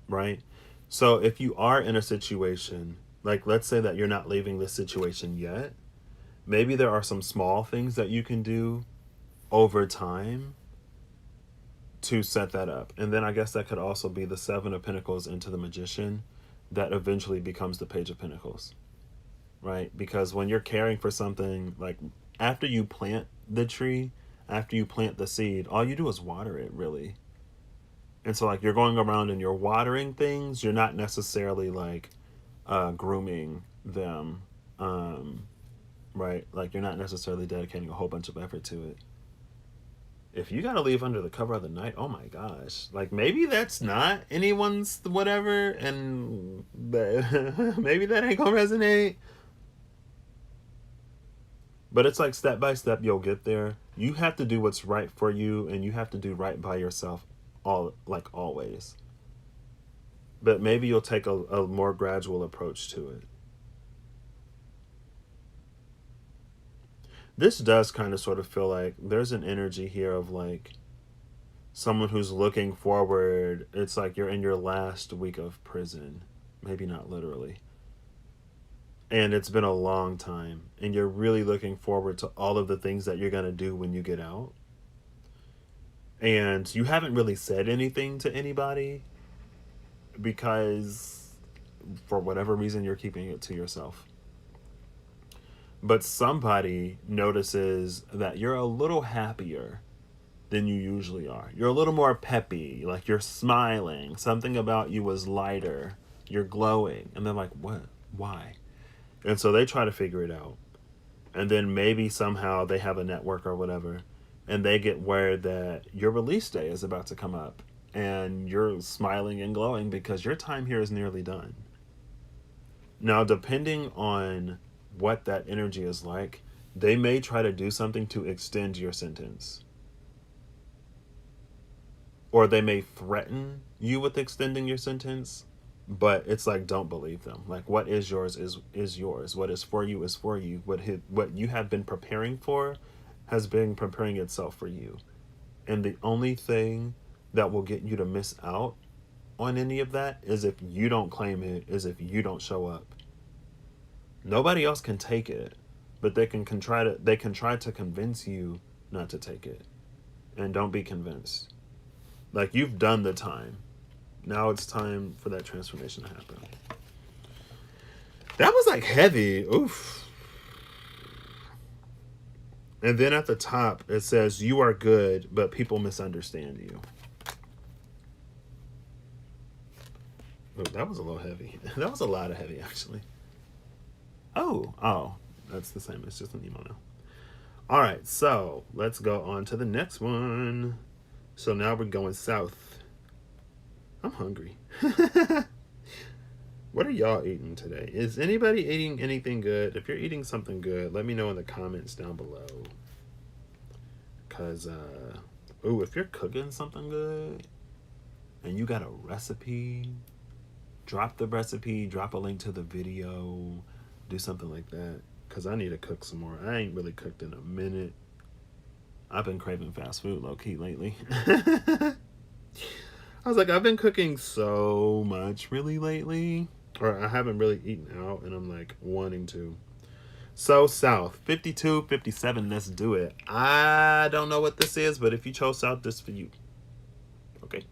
right? So if you are in a situation, like let's say that you're not leaving this situation yet, maybe there are some small things that you can do over time to set that up. And then I guess that could also be the 7 of Pentacles into the Magician that eventually becomes the Page of Pentacles, right? Because when you're caring for something, like after you plant the tree, after you plant the seed, all you do is water it, really. And so like you're going around and you're watering things, you're not necessarily like grooming them, right? Like you're not necessarily dedicating a whole bunch of effort to it. If you gotta leave under the cover of the night, oh my gosh, like maybe that's not anyone's whatever, and maybe that ain't gonna resonate. But it's like step by step, you'll get there. You have to do what's right for you, and you have to do right by yourself, always. But maybe you'll take a more gradual approach to it. This does kind of sort of feel like there's an energy here of like someone who's looking forward. It's like you're in your last week of prison. Maybe not literally. And it's been a long time. And you're really looking forward to all of the things that you're going to do when you get out. And you haven't really said anything to anybody because for whatever reason you're keeping it to yourself. But somebody notices that you're a little happier than you usually are. You're a little more peppy, like you're smiling. Something about you was lighter. You're glowing. And they're like, what? Why? And so they try to figure it out. And then maybe somehow they have a network or whatever. And they get word that your release day is about to come up. And you're smiling and glowing because your time here is nearly done. Now, depending on what that energy is like, they may try to do something to extend your sentence. Or they may threaten you with extending your sentence, but it's like, don't believe them. Like, what is yours is yours. What is for you is for you. What you have been preparing for has been preparing itself for you. And the only thing that will get you to miss out on any of that is if you don't claim it, is if you don't show up. Nobody else can take it, but they can try to convince you not to take it. And don't be convinced. Like, you've done the time. Now it's time for that transformation to happen. That was like heavy. Oof. And then at the top it says you are good, but people misunderstand you. Oh, that was a little heavy. That was a lot of heavy, actually. Oh, that's the same. It's just an email now. All right, so let's go on to the next one. So now we're going south. I'm hungry. What are y'all eating today? Is anybody eating anything good? If you're eating something good, let me know in the comments down below. Because, if you're cooking something good and you got a recipe, drop the recipe, drop a link to the video, do something like that. Because I need to cook some more. I ain't really cooked in a minute. I've been craving fast food low-key lately. I was like, I've been cooking so much really lately. Or I haven't really eaten out, and I'm like wanting to. So south, 52, 57, let's do it. I don't know what this is, but if you chose south, this is for you. Okay.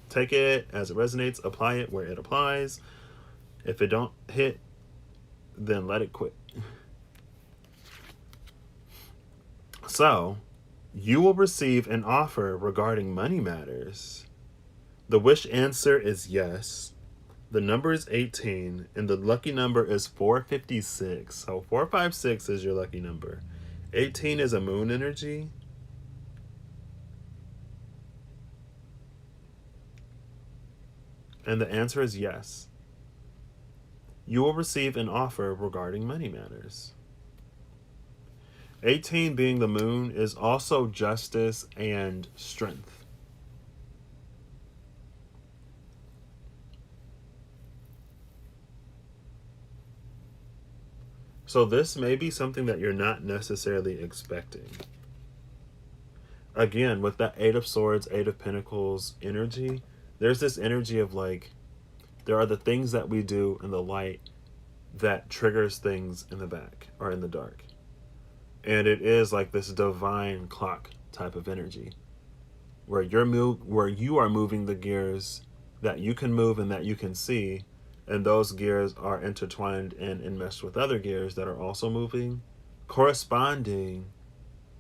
Take it as it resonates, apply it where it applies. If it don't hit, then let it quit. So, you will receive an offer regarding money matters. The wish answer is yes. The number is 18, and the lucky number is 456. So 456 is your lucky number. 18 is a moon energy. And the answer is yes. You will receive an offer regarding money matters. 18 being the moon is also justice and strength. So this may be something that you're not necessarily expecting. Again, with that 8 of Swords, 8 of Pentacles energy, there's this energy of like, there are the things that we do in the light that triggers things in the back or in the dark. And it is like this divine clock type of energy where you are moving the gears that you can move and that you can see, and those gears are intertwined and enmeshed with other gears that are also moving, corresponding,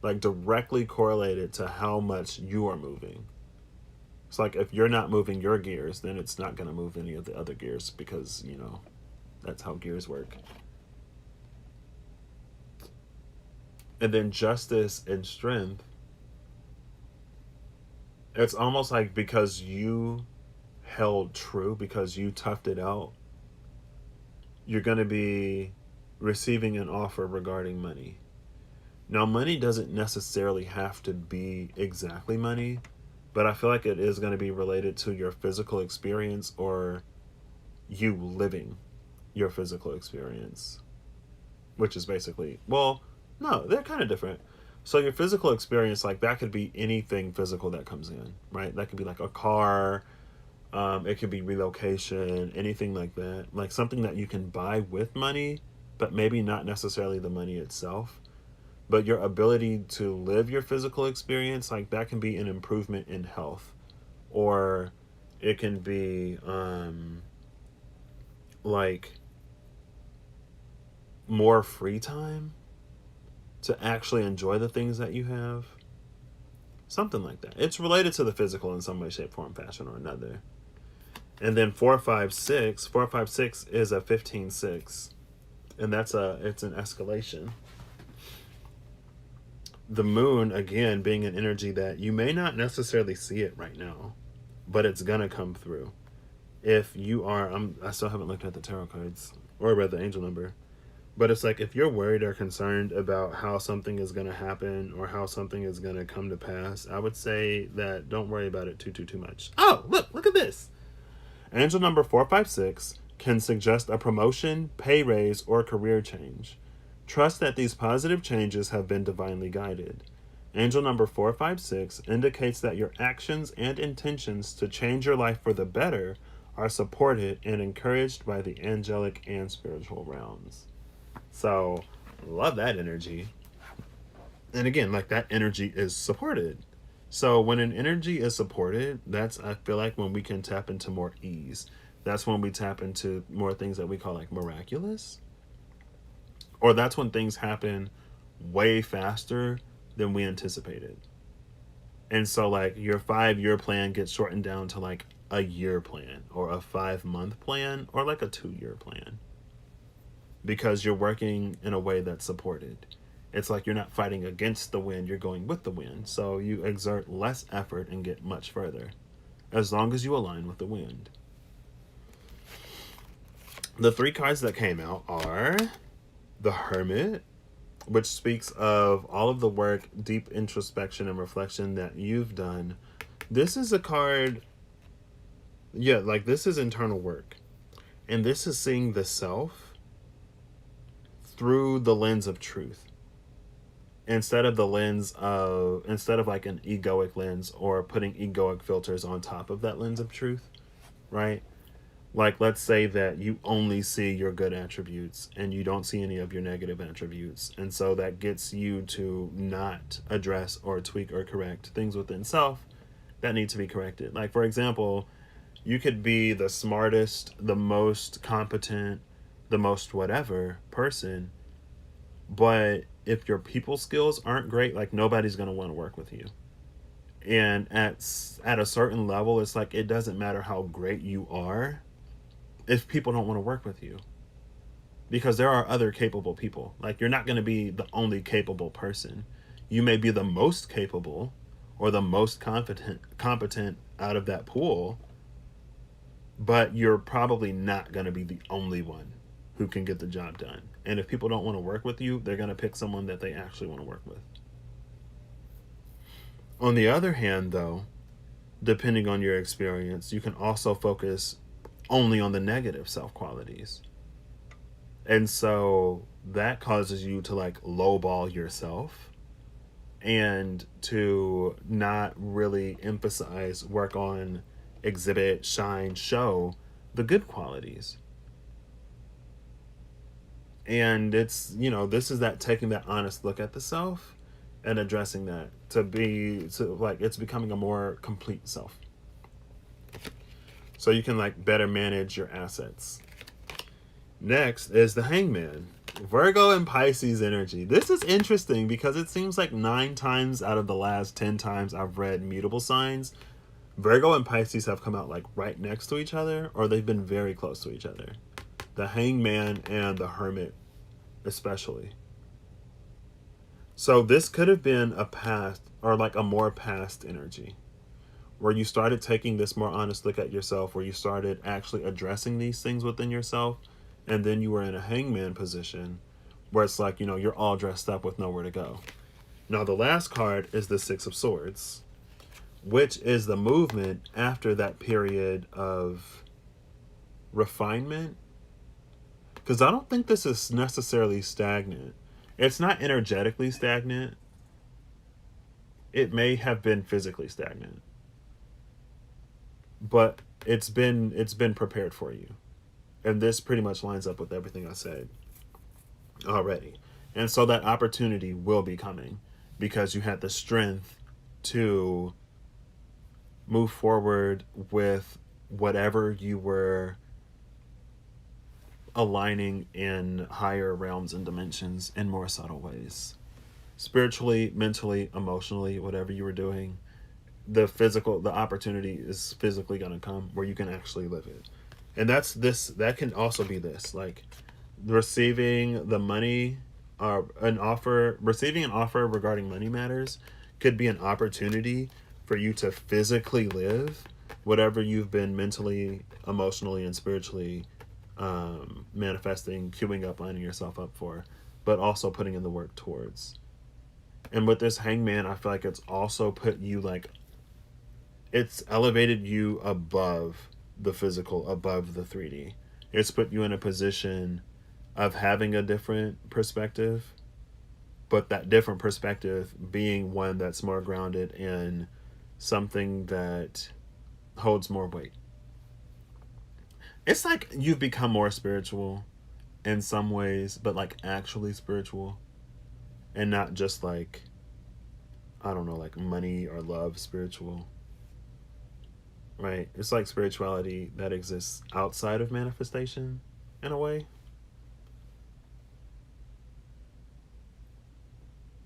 like directly correlated to how much you are moving. It's like if you're not moving your gears, then it's not going to move any of the other gears because, that's how gears work. And then justice and strength, it's almost like because you held true, because you toughed it out, you're going to be receiving an offer regarding money. Now, money doesn't necessarily have to be exactly money, but I feel like it is going to be related to your physical experience or you living your physical experience, which is basically, well, no, they're kind of different. So your physical experience, like that could be anything physical that comes in, right? That could be like a car, it could be relocation, anything like that. Like something that you can buy with money, but maybe not necessarily the money itself. But your ability to live your physical experience, like that can be an improvement in health. Or it can be like more free time to actually enjoy the things that you have. Something like that. It's related to the physical in some way, shape, form, fashion, or another. And then 456, 456 is a 15-6. And it's an escalation. The moon, again, being an energy that you may not necessarily see it right now, but it's gonna come through. If you are, I still haven't looked at the tarot cards or read the angel number, but it's like if you're worried or concerned about how something is gonna happen or how something is gonna come to pass, I would say that don't worry about it too much. Oh, look at this. Angel number 456 can suggest a promotion, pay raise, or career change. Trust that these positive changes have been divinely guided. Angel number 456 indicates that your actions and intentions to change your life for the better are supported and encouraged by the angelic and spiritual realms. So, love that energy. And again, like that energy is supported. So when an energy is supported, that's, I feel like, when we can tap into more ease. That's when we tap into more things that we call like miraculous. Or that's when things happen way faster than we anticipated. And so like your 5-year plan gets shortened down to like a year plan or a 5-month plan or like a 2-year plan. Because you're working in a way that's supported. It's like you're not fighting against the wind, you're going with the wind. So you exert less effort and get much further, as long as you align with the wind. The 3 cards that came out are the Hermit, which speaks of all of the work, deep introspection and reflection that you've done. This is a card, yeah, like this is internal work. And this is seeing the self through the lens of truth. Instead of like an egoic lens or putting egoic filters on top of that lens of truth, right? Like, let's say that you only see your good attributes and you don't see any of your negative attributes. And so that gets you to not address or tweak or correct things within self that need to be corrected. Like, for example, you could be the smartest, the most competent, the most whatever person, but if your people skills aren't great, like nobody's going to want to work with you. And at a certain level, it's like it doesn't matter how great you are if people don't want to work with you, because there are other capable people. Like, you're not going to be the only capable person. You may be the most capable or the most competent out of that pool, but you're probably not going to be the only one who can get the job done. And if people don't want to work with you, they're going to pick someone that they actually want to work with. On the other hand, though, depending on your experience, you can also focus only on the negative self qualities. And so that causes you to like lowball yourself and to not really emphasize, work on, exhibit, shine, show the good qualities. And it's, this is that taking that honest look at the self and addressing that it's becoming a more complete self. So you can like better manage your assets. Next is the Hangman. Virgo and Pisces energy. This is interesting because it seems like 9 times out of the last 10 times I've read mutable signs, Virgo and Pisces have come out like right next to each other, or they've been very close to each other. The Hangman and the Hermit especially. So this could have been a past, or like a more past energy, where you started taking this more honest look at yourself, where you started actually addressing these things within yourself, and then you were in a Hangman position where it's like, you're all dressed up with nowhere to go. Now, the last card is the Six of Swords, which is the movement after that period of refinement. Because I don't think this is necessarily stagnant. It's not energetically stagnant. It may have been physically stagnant, but it's been prepared for you. And this pretty much lines up with everything I said already. And so that opportunity will be coming because you had the strength to move forward with whatever you were aligning in higher realms and dimensions in more subtle ways. Spiritually, mentally, emotionally, whatever you were doing, the opportunity is physically going to come where you can actually live it. And that can also be this, like receiving the money, receiving an offer regarding money matters could be an opportunity for you to physically live whatever you've been mentally, emotionally, and spiritually manifesting, queuing up, lining yourself up for, but also putting in the work towards. And with this Hangman, I feel like it's also put you it's elevated you above the physical, above the 3D. It's put you in a position of having a different perspective, but that different perspective being one that's more grounded in something that holds more weight. It's like you've become more spiritual in some ways, but like actually spiritual and not just like, I don't know, like money or love spiritual. Right? It's like spirituality that exists outside of manifestation in a way.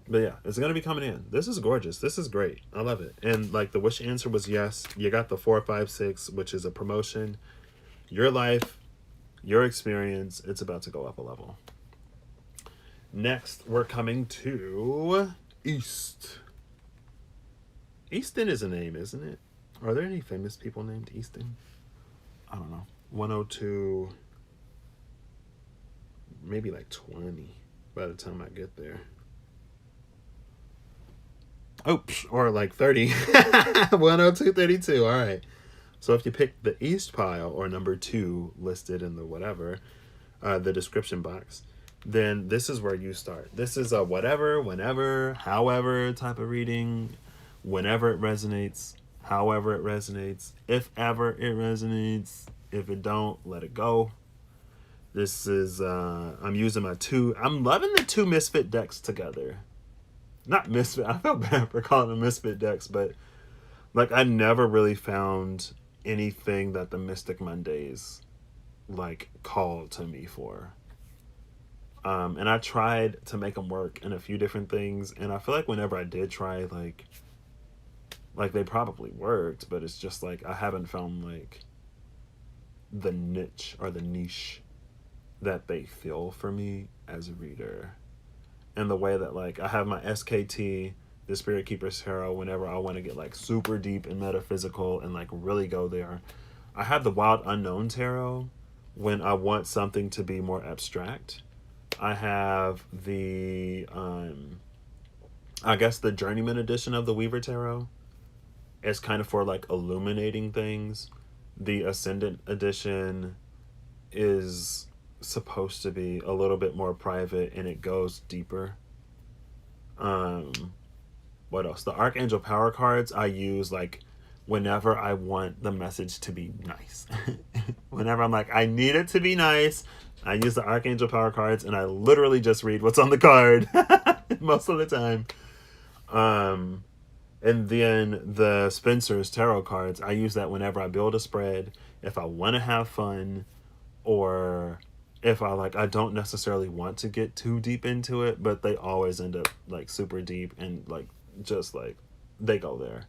But yeah, it's going to be coming in. This is gorgeous. This is great. I love it. And like the wish answer was yes. You got the 4, 5, 6, which is a promotion. Your life, your experience, it's about to go up a level. Next, we're coming to East. Easton is a name, isn't it? Are there any famous people named Easton? I don't know. 102, maybe like 20 by the time I get there. Oops, or like 30. 102, 32. All right. So if you pick the East pile or number 2 listed in the whatever, the description box, then this is where you start. This is a whatever, whenever, however type of reading, whenever it resonates, however it resonates, if ever it resonates. If it don't, let it go. This is, I'm using I'm loving the 2 Misfit decks together. Not Misfit, I feel bad for calling them Misfit decks, but like I never really found anything that the Mystic Mondays like called to me for. And I tried to make them work in a few different things, and I feel like whenever I did try, like they probably worked, but it's just like I haven't found like the niche or the niche that they fill for me as a reader. And the way that like I have my SKT, the Spirit Keeper's Tarot, whenever I want to get like super deep and metaphysical and like really go there. I have the Wild Unknown Tarot when I want something to be more abstract. I have the I guess the Journeyman edition of the Weaver Tarot. It's kind of for like illuminating things. The Ascendant edition is supposed to be a little bit more private and it goes deeper. What else? The Archangel Power cards I use like whenever I want the message to be nice. Whenever I'm like, I need it to be nice, I use the Archangel Power cards and I literally just read what's on the card most of the time. And then the Spencer's Tarot cards, I use that whenever I build a spread, if I want to have fun, or if I don't necessarily want to get too deep into it, but they always end up like super deep and like just like they go there,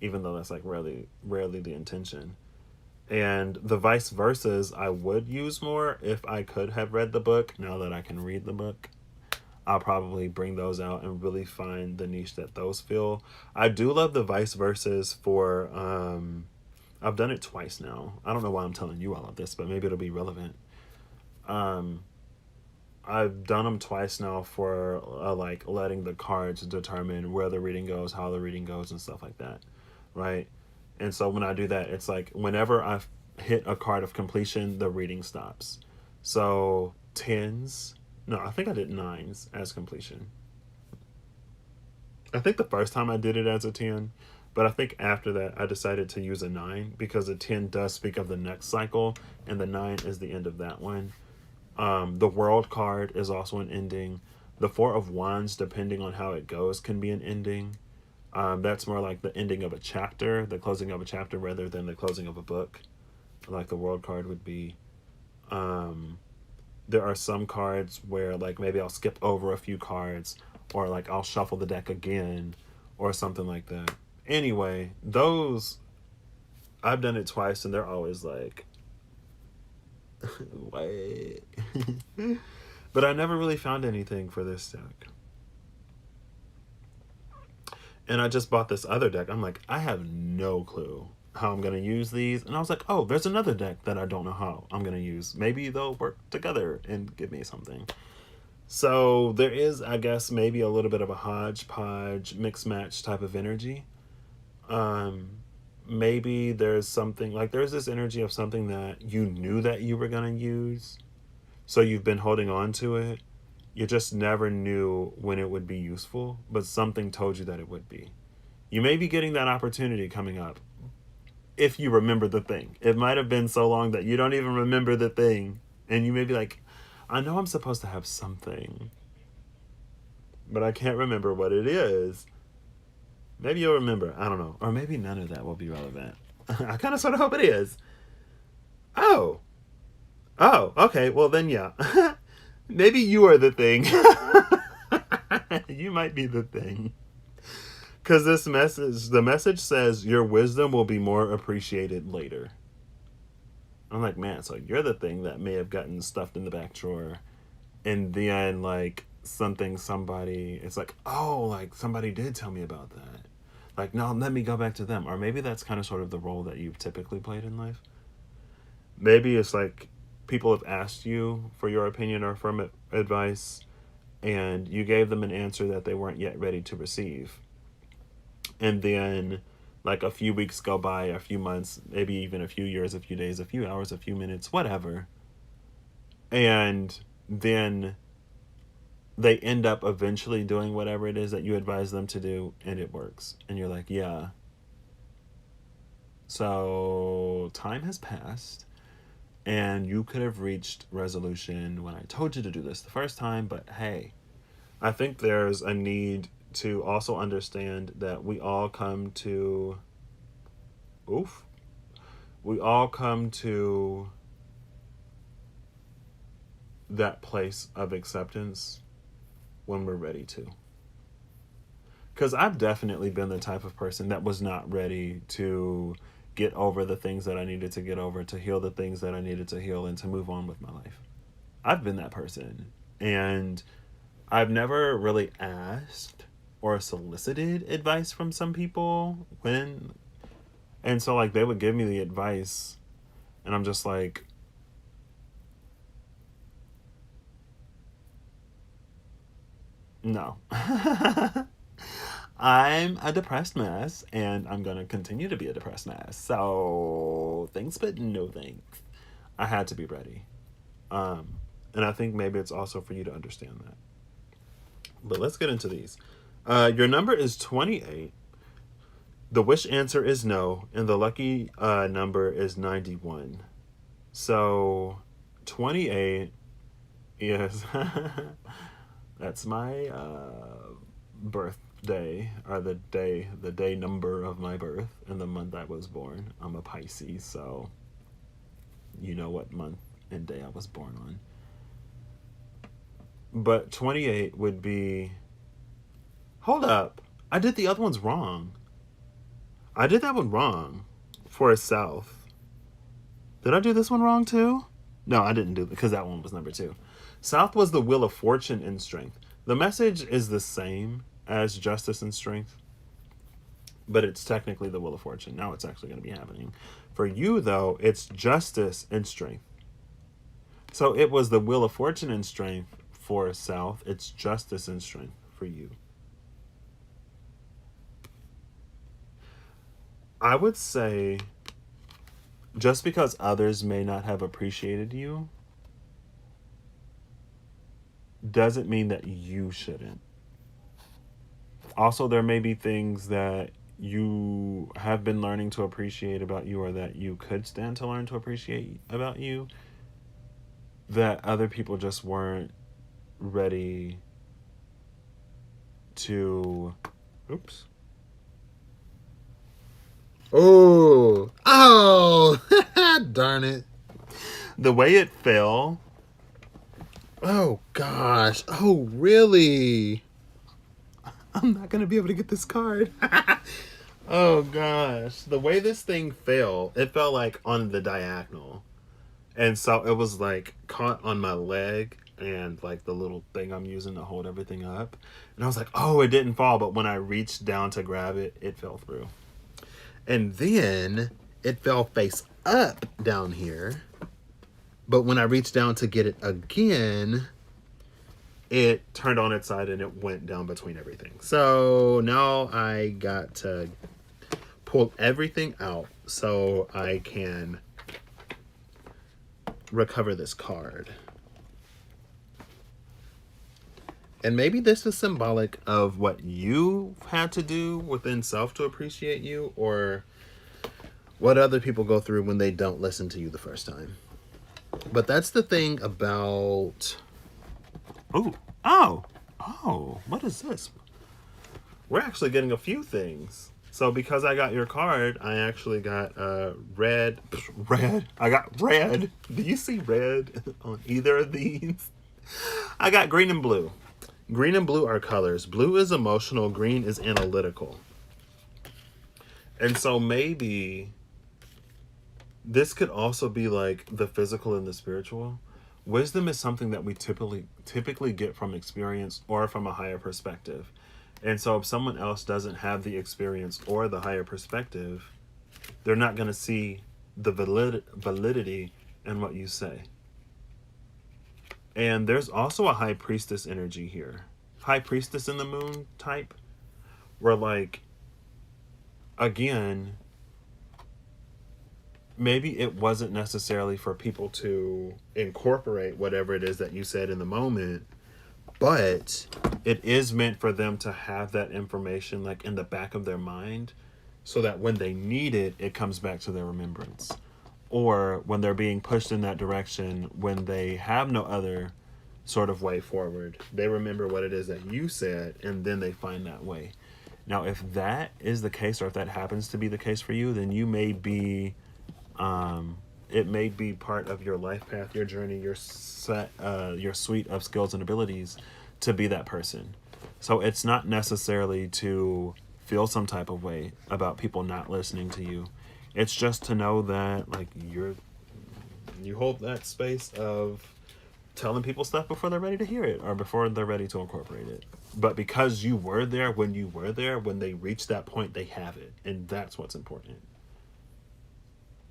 even though that's like rarely the intention. And the vice versas I would use more if I could have read the book. Now that I can read the book, I'll probably bring those out and really find the niche that those fill. I do love the vice versas for I've done it twice now. I don't know why I'm telling you all of this, but maybe it'll be relevant. I've done them twice now for like letting the cards determine where the reading goes, how the reading goes, and stuff like that, right? And so when I do that, it's like whenever I've hit a card of completion, the reading stops. So tens, no, I think I did nines as completion. I think the first time I did it as a 10, but I think after that I decided to use a 9 because a 10 does speak of the next cycle, and the 9 is the end of that one. The world card is also an ending. The Four of Wands, depending on how it goes, can be an ending. That's more like the ending of a chapter, the closing of a chapter, rather than the closing of a book, like the world card would be. There are some cards where, like, maybe I'll skip over a few cards, or like I'll shuffle the deck again, or something like that. Anyway, those, I've done it twice, and they're always like, wait. But I never really found anything for this deck. And I just bought this other deck. I'm like, I have no clue how I'm going to use these. And I was like, oh, there's another deck that I don't know how I'm going to use. Maybe they'll work together and give me something. So there is, I guess, maybe a little bit of a hodgepodge, mix match type of energy. Maybe there's something, like there's this energy of something that you knew that you were going to use. So you've been holding on to it. You just never knew when it would be useful, but something told you that it would be. You may be getting that opportunity coming up if you remember the thing. It might have been so long that you don't even remember the thing. And you may be like, I know I'm supposed to have something, but I can't remember what it is. Maybe you'll remember. I don't know. Or maybe none of that will be relevant. I kind of sort of hope it is. Oh. Oh, okay. Well, then, yeah. Maybe you are the thing. You might be the thing. Because the message says your wisdom will be more appreciated later. I'm like, man, so you're the thing that may have gotten stuffed in the back drawer. And then, like, somebody, it's like, oh, like, somebody did tell me about that. Like, no, let me go back to them. Or maybe that's kind of sort of the role that you've typically played in life. Maybe it's like people have asked you for your opinion or for advice, and you gave them an answer that they weren't yet ready to receive. And then, like, a few weeks go by, a few months, maybe even a few years, a few days, a few hours, a few minutes, whatever. And then they end up eventually doing whatever it is that you advise them to do, and it works. And you're like, yeah. So time has passed, and you could have reached resolution when I told you to do this the first time, but hey, I think there's a need to also understand that we all come to that place of acceptance when we're ready to. Because I've definitely been the type of person that was not ready to get over the things that I needed to get over, to heal the things that I needed to heal, and to move on with my life. I've been that person. And I've never really asked or solicited advice from some people and so, like, they would give me the advice, and I'm just like, no. I'm a depressed mess, and I'm going to continue to be a depressed mess. So, thanks, but no thanks. I had to be ready. And I think maybe it's also for you to understand that. But let's get into these. Your number is 28. The wish answer is no, and the lucky number is 91. So, 28 is... that's my birthday, or the day number of my birth, and the month I was born. I'm a Pisces, so you know what month and day I was born on. But 28 would be... Hold up. I did the other ones wrong. I did that one wrong for a South. Did I do this one wrong too? No, I didn't do it because that one was number 2. South was the Wheel of Fortune and Strength. The message is the same as Justice and Strength, but it's technically the Wheel of Fortune. Now it's actually going to be happening. For you, though, it's Justice and Strength. So it was the Wheel of Fortune and Strength for self, it's justice and strength for you. I would say just because others may not have appreciated you doesn't mean that you shouldn't. Also, there may be things that you have been learning to appreciate about you, or that you could stand to learn to appreciate about you, that other people just weren't ready to. Oops. Oh, darn it. The way it fell. Oh, gosh. Oh, really? I'm not going to be able to get this card. Oh, gosh. The way this thing fell, it fell like on the diagonal. And so it was like caught on my leg and like the little thing I'm using to hold everything up. And I was like, oh, it didn't fall. But when I reached down to grab it, it fell through. And then it fell face up down here. But when I reached down to get it again, It turned on its side and it went down between everything. So now I got to pull everything out so I can recover this card. And maybe this is symbolic of what you had to do within self to appreciate you, or what other people go through when they don't listen to you the first time. But that's the thing about... Oh, what is this? We're actually getting a few things. So because I got your card, I actually got red. I got red. Do you see red on either of these? I got green and blue. Green and blue are colors. Blue is emotional. Green is analytical. And so maybe this could also be like the physical and the spiritual. Wisdom is something that we typically get from experience or from a higher perspective. And so if someone else doesn't have the experience or the higher perspective, they're not going to see the validity in what you say. And there's also a high priestess energy here. High priestess in the moon type. Where like, again, maybe it wasn't necessarily for people to incorporate whatever it is that you said in the moment, but it is meant for them to have that information like in the back of their mind, so that when they need it, it comes back to their remembrance. Or when they're being pushed in that direction, when they have no other sort of way forward, they remember what it is that you said, and then they find that way. Now, if that is the case, or if that happens to be the case for you, then you may be... it may be part of your life path, your journey, your suite of skills and abilities to be that person. So it's not necessarily to feel some type of way about people not listening to you. It's just to know that like you hold that space of telling people stuff before they're ready to hear it, or before they're ready to incorporate it. But because you were there when you were there, when they reach that point, they have it. And that's what's important.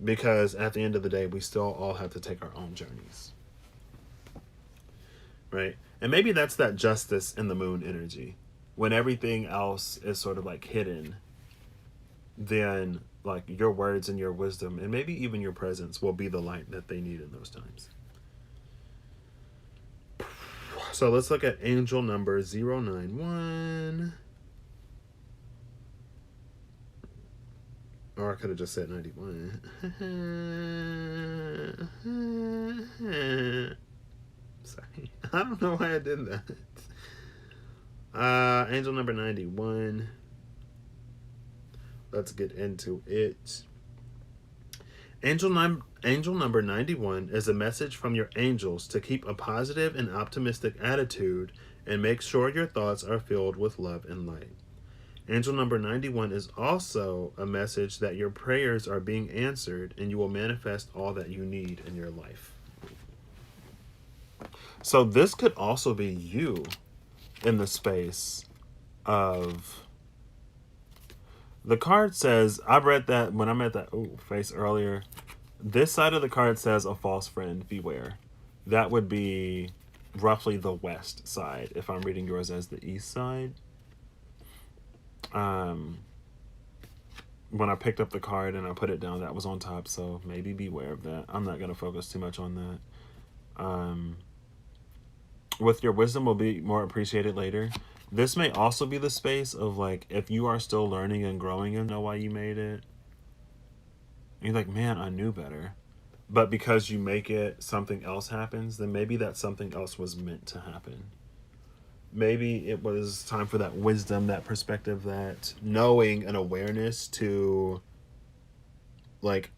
Because at the end of the day, we still all have to take our own journeys. Right? And maybe that's that justice in the moon energy. When everything else is sort of like hidden, then like your words and your wisdom, and maybe even your presence, will be the light that they need in those times. So let's look at angel number 091. Or I could have just said 91. Sorry. I don't know why I did that. Angel number 91. Let's get into it. Angel number 91 is a message from your angels to keep a positive and optimistic attitude and make sure your thoughts are filled with love and light. Angel number 91 is also a message that your prayers are being answered and you will manifest all that you need in your life. So this could also be you in the space of... The card says, I read that when I'm at that face earlier. This side of the card says a false friend, beware. That would be roughly the west side, if I'm reading yours as the east side. When I picked up the card and I put it down, that was on top, so maybe beware of that. I'm not going to focus too much on that. With your wisdom will be more appreciated later. This may also be the space of, like, if you are still learning and growing and know why you made it, you're like, man, I knew better. But because you make it, something else happens, then maybe that something else was meant to happen. Maybe it was time for that wisdom, that perspective, that knowing and awareness to, like,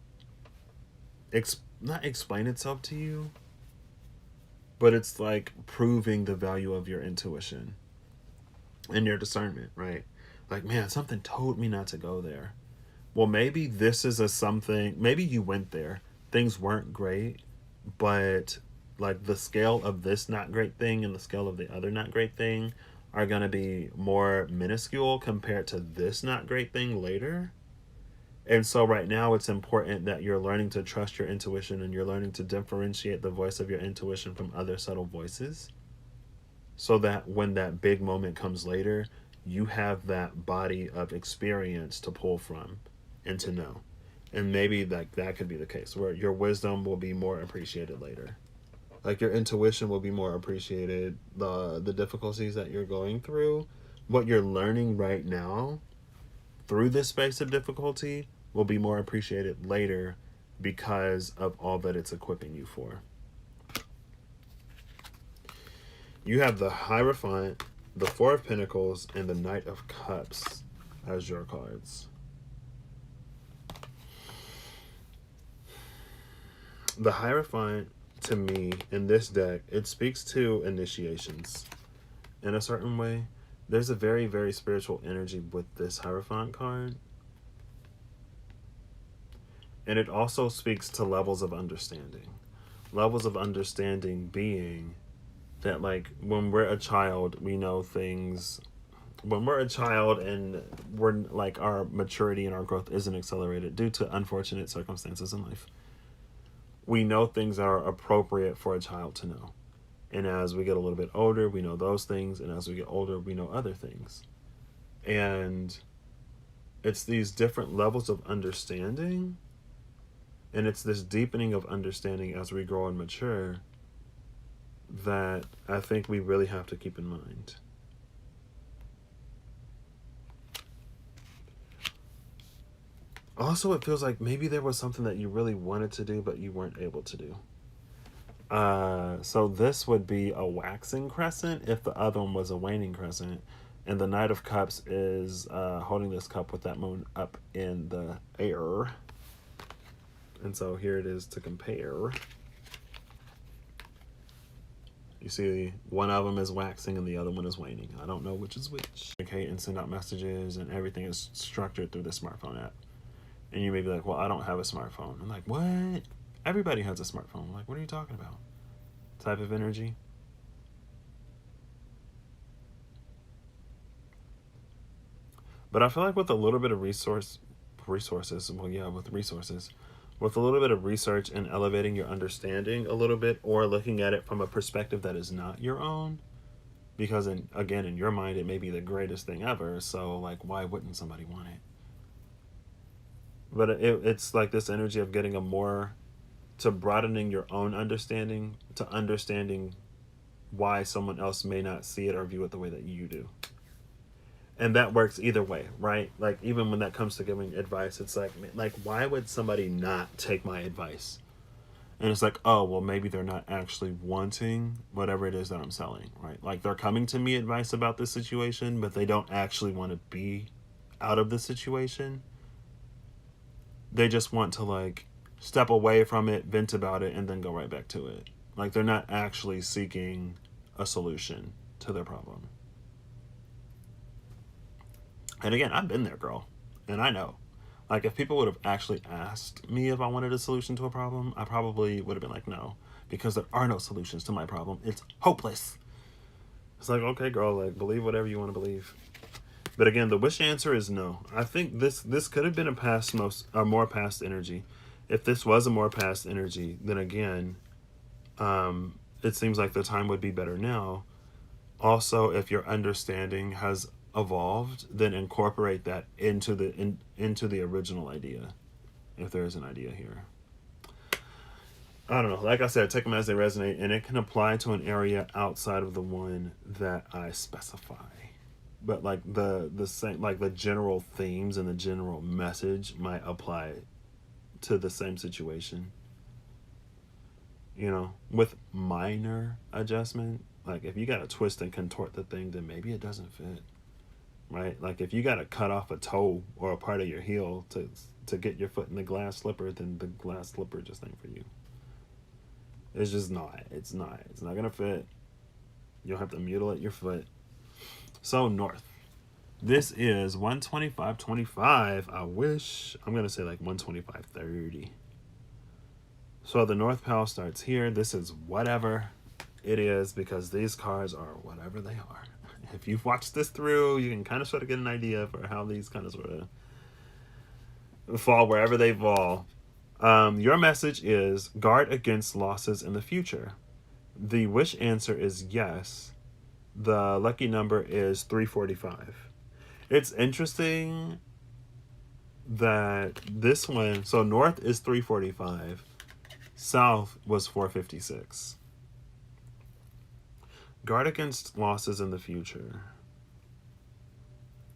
not explain itself to you, but it's like proving the value of your intuition and your discernment, right? Like, man, something told me not to go there. Well, maybe this is a something, maybe you went there, things weren't great, but like the scale of this not great thing and the scale of the other not great thing are going to be more minuscule compared to this not great thing later. And so right now it's important that you're learning to trust your intuition and you're learning to differentiate the voice of your intuition from other subtle voices, so that when that big moment comes later, you have that body of experience to pull from and to know. And maybe that could be the case where your wisdom will be more appreciated later. Like your intuition will be more appreciated. The difficulties that you're going through, what you're learning right now through this space of difficulty will be more appreciated later because of all that it's equipping you for. You have the Hierophant, the Four of Pentacles, and the Knight of Cups as your cards. The Hierophant, to me, in this deck, it speaks to initiations in a certain way. There's a very, very spiritual energy with this Hierophant card. And it also speaks to levels of understanding. Levels of understanding being that, like, when we're a child, we know things. When we're a child and we're, like, our maturity and our growth isn't accelerated due to unfortunate circumstances in life, we know things that are appropriate for a child to know. And as we get a little bit older, we know those things. And as we get older, we know other things. And it's these different levels of understanding. And it's this deepening of understanding as we grow and mature that I think we really have to keep in mind. Also, it feels like maybe there was something that you really wanted to do, but you weren't able to do. So this would be a waxing crescent if the other one was a waning crescent. And the Knight of Cups is holding this cup with that moon up in the air. And so here it is to compare. You see, one of them is waxing and the other one is waning. I don't know which is which. Okay, and send out messages and everything is structured through the smartphone app. And you may be like, well, I don't have a smartphone. I'm like, what? Everybody has a smartphone. I'm like, what are you talking about? Type of energy. But I feel like with a little bit of resources, with a little bit of research and elevating your understanding a little bit, or looking at it from a perspective that is not your own, because again, in your mind, it may be the greatest thing ever. So, like, why wouldn't somebody want it? But it's like this energy of getting to broadening your own understanding, to understanding why someone else may not see it or view it the way that you do. And that works either way, right? Like, even when that comes to giving advice, it's like, why would somebody not take my advice? And it's like, oh, well, maybe they're not actually wanting whatever it is that I'm selling, right? Like, they're coming to me advice about this situation, but they don't actually want to be out of the situation. They just want to, like, step away from it, vent about it, and then go right back to it. Like, they're not actually seeking a solution to their problem. And again, I've been there, girl. And I know. Like, if people would have actually asked me if I wanted a solution to a problem, I probably would have been like, no. Because there are no solutions to my problem. It's hopeless. It's like, okay, girl, like, believe whatever you want to believe. But again, the wish answer is no. I think this could have been a more past energy. If this was a more past energy, then again, it seems like the time would be better now. Also, if your understanding has evolved, then incorporate that into into the original idea, if there is an idea here. I don't know. Like I said, take them as they resonate, and it can apply to an area outside of the one that I specify. But like the same, like the general themes and the general message might apply to the same situation. You know, with minor adjustment. Like if you got to twist and contort the thing, then maybe it doesn't fit. Right? Like if you got to cut off a toe or a part of your heel to get your foot in the glass slipper, then the glass slipper just ain't for you. It's just not. It's not. It's not gonna fit. You'll have to mutilate your foot. So north. This is 125.25. I wish I'm gonna say like 125.30. So the North Pole starts here. This is whatever it is because these cards are whatever they are. If you've watched this through, you can kind of sort of get an idea for how these kind of sort of fall wherever they fall. Your message is guard against losses in the future. The wish answer is yes. The lucky number is 345. It's interesting that this one, so north is 345, south was 456. Guard against losses in the future.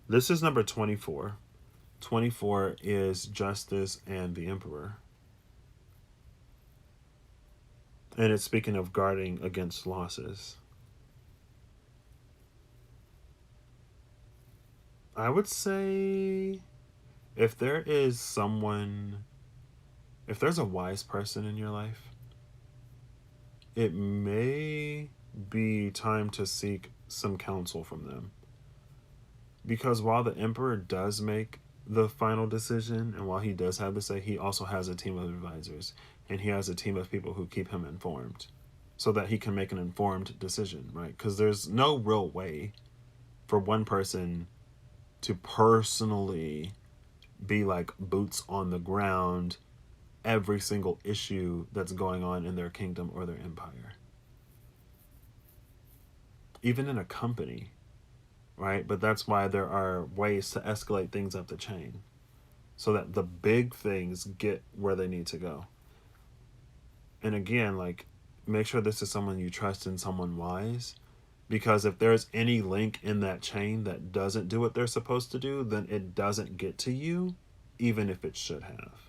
This is number 24. 24 is justice and the emperor. And it's speaking of guarding against losses. I would say if there is someone, if there's a wise person in your life, it may be time to seek some counsel from them. Because while the emperor does make the final decision, and while he does have to say, he also has a team of advisors, and he has a team of people who keep him informed so that he can make an informed decision, right? Because there's no real way for one person to personally be like boots on the ground every single issue that's going on in their kingdom or their empire. Even in a company, right? But that's why there are ways to escalate things up the chain so that the big things get where they need to go. And again, like, make sure this is someone you trust and someone wise, because if there's any link in that chain that doesn't do what they're supposed to do, then it doesn't get to you, even if it should have.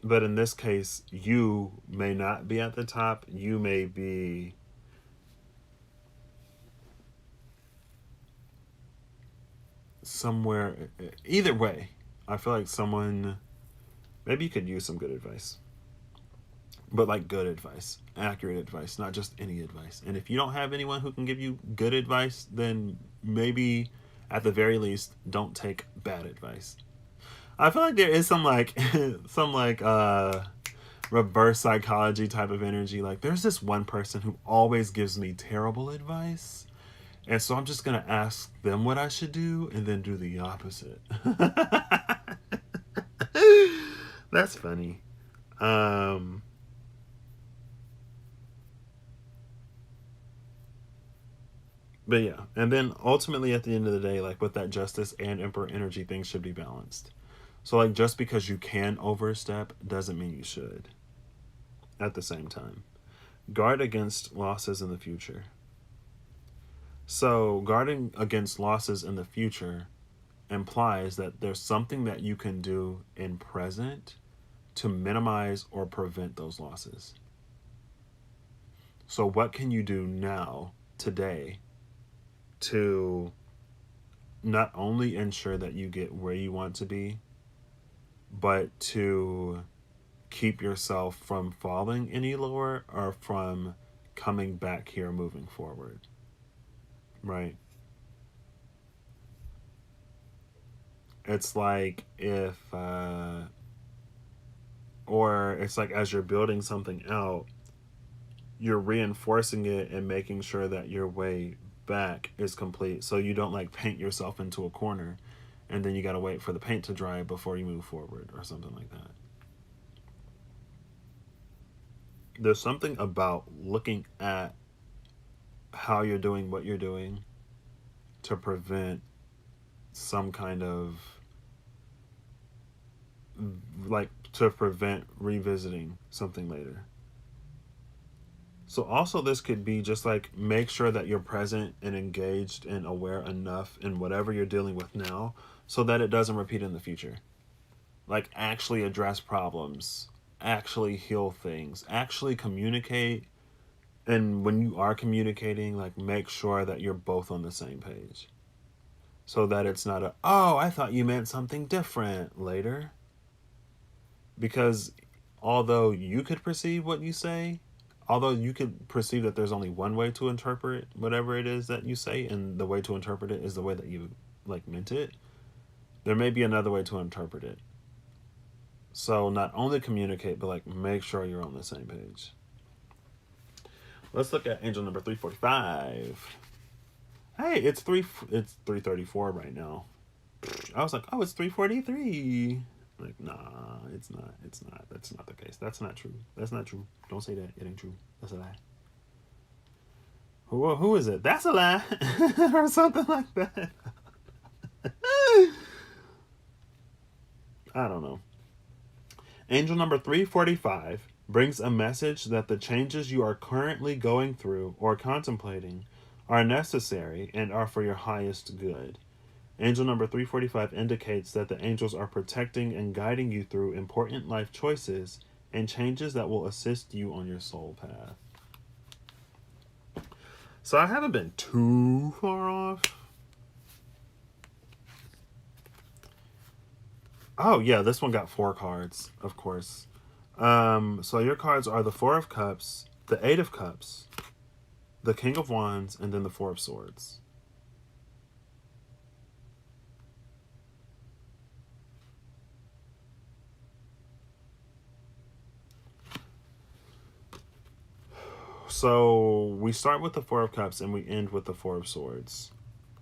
But in this case, you may not be at the top. You may be somewhere. Either way, I feel like someone, maybe you could use some good advice. But like good advice, accurate advice, not just any advice. And if you don't have anyone who can give you good advice, then maybe at the very least, don't take bad advice. I feel like there is some like reverse psychology type of energy. Like there's this one person who always gives me terrible advice. And so I'm just going to ask them what I should do and then do the opposite. That's funny. But yeah, and then ultimately at the end of the day, like with that justice and emperor energy, things should be balanced. So like just because you can overstep doesn't mean you should. At the same time, guard against losses in the future. So guarding against losses in the future implies that there's something that you can do in present to minimize or prevent those losses. So what can you do now, today, to not only ensure that you get where you want to be, but to keep yourself from falling any lower or from coming back here moving forward, right? It's like if, or it's like as you're building something out, you're reinforcing it and making sure that your way back is complete, so you don't like paint yourself into a corner and then you got to wait for the paint to dry before you move forward or something like that. there's something about looking at how you're doing what you're doing to prevent some kind of, like, to prevent revisiting something later. So also this could be just like, make sure that you're present and engaged and aware enough in whatever you're dealing with now so that it doesn't repeat in the future. Like, actually address problems, actually heal things, actually communicate. And when you are communicating, like, make sure that you're both on the same page. So that it's not a, oh, I thought you meant something different later. Because although you could perceive what you say, although you could perceive that there's only one way to interpret whatever it is that you say, and the way to interpret it is the way that you, like, meant it, there may be another way to interpret it. So not only communicate, but, like, make sure you're on the same page. Let's look at angel number 345. Hey, it's 334 right now. I was like, oh, it's 343. Like, nah, it's not. It's not. That's not the case. That's not true. That's not true. Don't say that. It ain't true. That's a lie. Who is it? That's a lie. Or something like that. I don't know. Angel number 345 brings a message that the changes you are currently going through or contemplating are necessary and are for your highest good. Angel number 345 indicates that the angels are protecting and guiding you through important life choices and changes that will assist you on your soul path. So I haven't been too far off. Oh, yeah, this one got 4 cards, of course. So your cards are the 4 of Cups, the 8 of Cups, the King of Wands, and then the 4 of Swords. So we start with the 4 of Cups and we end with the 4 of Swords.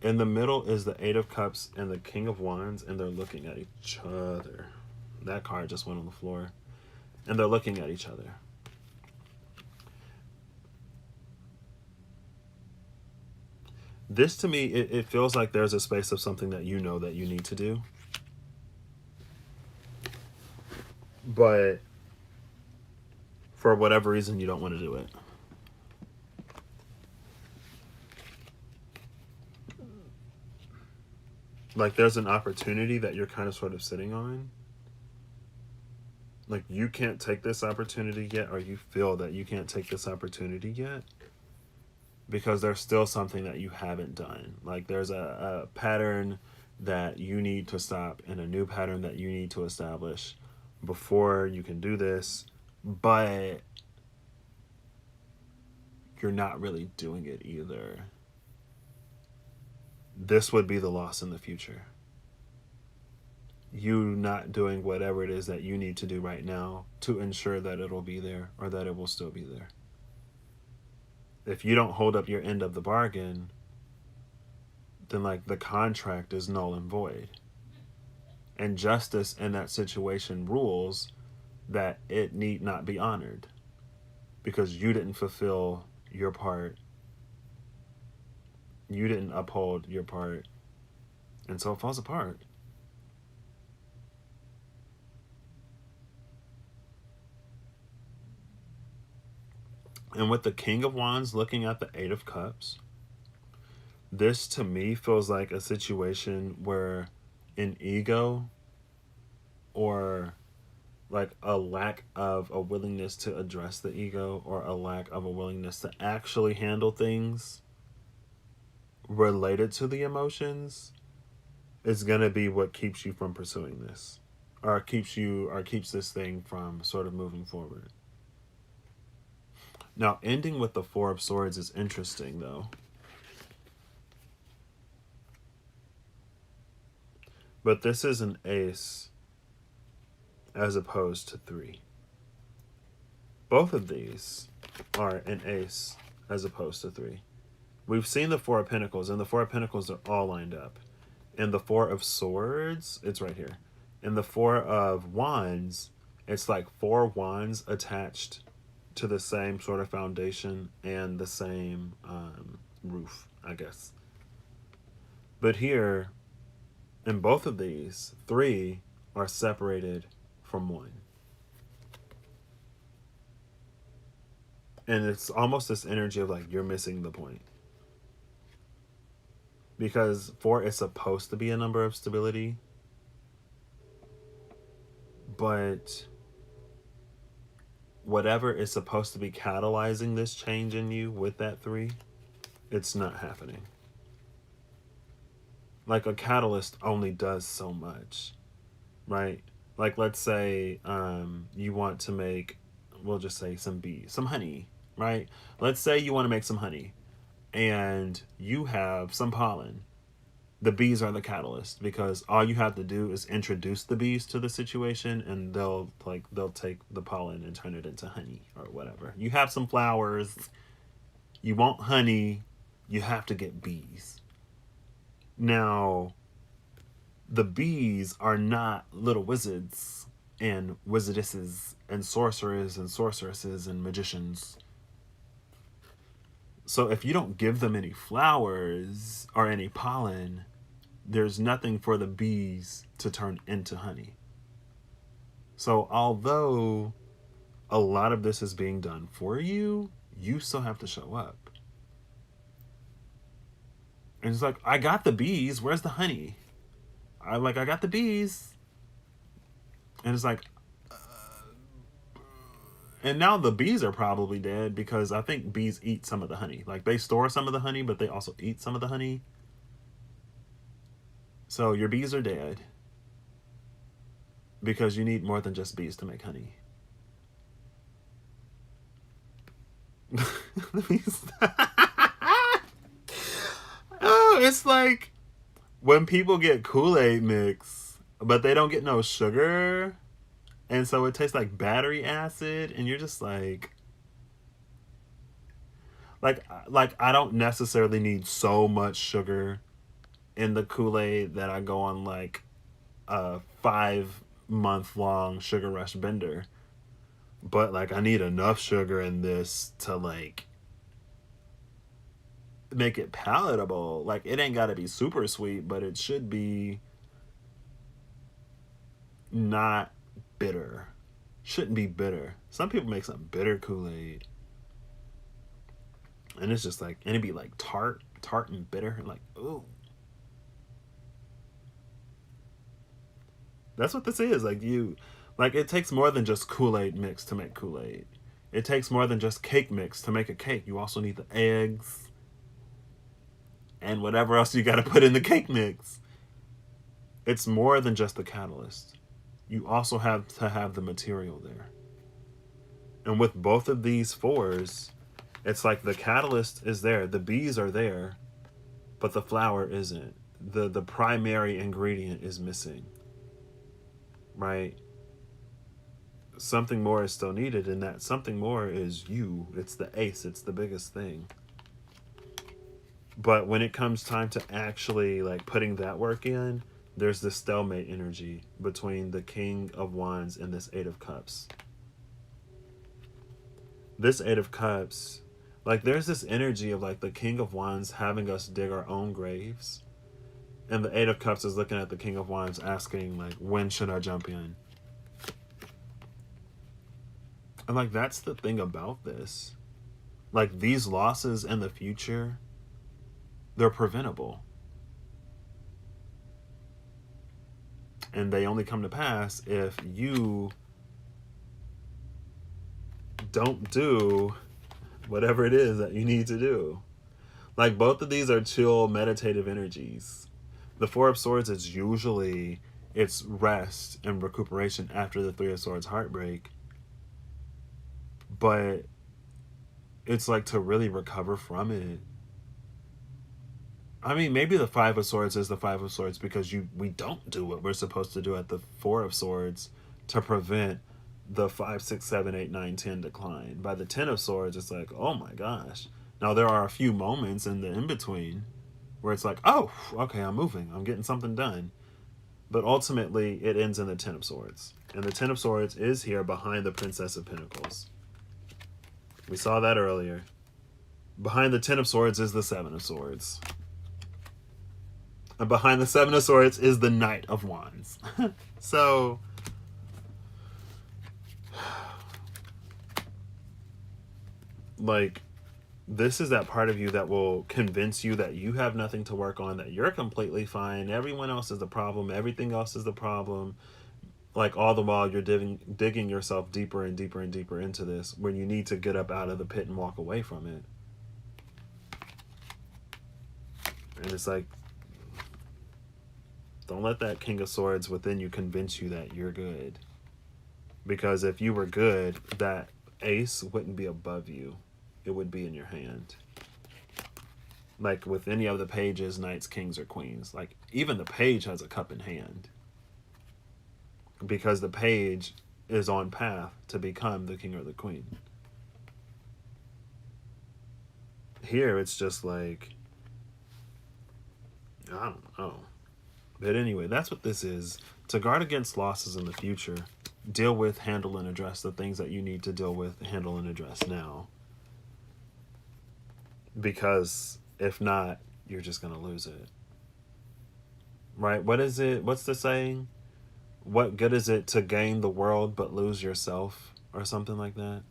In the middle is the 8 of Cups and the King of Wands, and they're looking at each other. That card just went on the floor. And they're looking at each other. This, to me, it feels like there's a space of something that you know that you need to do. But for whatever reason, you don't want to do it. Like, there's an opportunity that you're kind of sort of sitting on. Like, you can't take this opportunity yet, or you feel that you can't take this opportunity yet because there's still something that you haven't done. Like, there's a pattern that you need to stop and a new pattern that you need to establish before you can do this, but you're not really doing it either. This would be the loss in the future. You not doing whatever it is that you need to do right now to ensure that it'll be there or that it will still be there. If you don't hold up your end of the bargain, then, like, the contract is null and void. And justice in that situation rules that it need not be honored because you didn't fulfill your part. You didn't uphold your part. And so it falls apart. And with the King of Wands looking at the 8 of Cups, this to me feels like a situation where an ego or, like, a lack of a willingness to address the ego or a lack of a willingness to actually handle things related to the emotions is going to be what keeps you from pursuing this or keeps this thing from sort of moving forward. Now, ending with the 4 of Swords is interesting, though. But this is an ace as opposed to 3. Both of these are an ace as opposed to 3. We've seen the 4 of Pentacles, and the 4 of Pentacles are all lined up. And the 4 of Swords, it's right here. And the 4 of Wands, it's like 4 wands attached to the same sort of foundation and the same roof, I guess. But here, in both of these, 3 are separated from 1. And it's almost this energy of like, you're missing the point. Because 4 is supposed to be a number of stability. But whatever is supposed to be catalyzing this change in you with that 3, it's not happening. Like a catalyst only does so much, right? Like let's say you want to make, we'll just say some bees, some honey, right? Let's say you want to make some honey and you have some pollen. The bees are the catalyst because all you have to do is introduce the bees to the situation and they'll take the pollen and turn it into honey or whatever. You have some flowers, you want honey, you have to get bees. Now, the bees are not little wizards and wizardesses and sorcerers and sorceresses and magicians. So if you don't give them any flowers or any pollen, there's nothing for the bees to turn into honey. So although a lot of this is being done for you, you still have to show up. And it's like, I got the bees, where's the honey? I got the bees. And it's like, and now the bees are probably dead because I think bees eat some of the honey. Like they store some of the honey, but they also eat some of the honey. So your bees are dead because you need more than just bees to make honey. Oh, it's like when people get Kool-Aid mix, but they don't get no sugar. And so it tastes like battery acid. And you're just like I don't necessarily need so much sugar in the Kool-Aid that I go on like a 5-month-long sugar rush bender. But like I need enough sugar in this to like make it palatable. Like it ain't gotta be super sweet, but it should be not bitter. Shouldn't be bitter. Some people make some bitter Kool-Aid. And it's just like, and it'd be like tart and bitter. Like, ooh. That's what this is. Like it takes more than just Kool-Aid mix to make Kool-Aid. It takes more than just cake mix to make a cake. You also need the eggs and whatever else you got to put in the cake mix. It's more than just the catalyst. You also have to have the material there. And with both of these 4s, it's like the catalyst is there. The bees are there, but the flower isn't. The primary ingredient is missing. Right? Something more is still needed, and that something more is you. It's the ace. It's the biggest thing. But when it comes time to actually like putting that work in, there's this stalemate energy between the King of Wands and this 8 of Cups. This 8 of Cups, like there's this energy of like the King of Wands having us dig our own graves. And the 8 of Cups is looking at the King of Wands asking like, when should I jump in? And like, that's the thing about this. Like these losses in the future, they're preventable. And they only come to pass if you don't do whatever it is that you need to do. Like both of these are chill, meditative energies. The 4 of Swords is usually it's rest and recuperation after the 3 of Swords heartbreak. But it's like to really recover from it. I mean, maybe the 5 of Swords is the 5 of Swords because we don't do what we're supposed to do at the 4 of Swords to prevent the 5, 6, 7, 8, 9, 10 decline. By the 10 of Swords, it's like, oh my gosh. Now, there are a few moments in the in-between where it's like, oh, okay, I'm moving. I'm getting something done. But ultimately, it ends in the 10 of Swords. And the 10 of Swords is here behind the Princess of Pentacles. We saw that earlier. Behind the 10 of Swords is the 7 of Swords. And behind the 7 of Swords is the Knight of Wands. So, like, this is that part of you that will convince you that you have nothing to work on, that you're completely fine. Everyone else is the problem. Everything else is the problem. Like, all the while you're digging yourself deeper and deeper and deeper into this when you need to get up out of the pit and walk away from it. And it's like, don't let that King of Swords within you convince you that you're good. Because if you were good, that ace wouldn't be above you. It would be in your hand. Like with any of the pages, knights, kings, or queens. Like even the page has a cup in hand. Because the page is on path to become the king or the queen. Here it's just like, I don't know. But anyway, that's what this is. To guard against losses in the future, deal with, handle, and address the things that you need to deal with, handle, and address now. Because if not, you're just going to lose it. Right? What is it? What's the saying? What good is it to gain the world but lose yourself? Or something like that.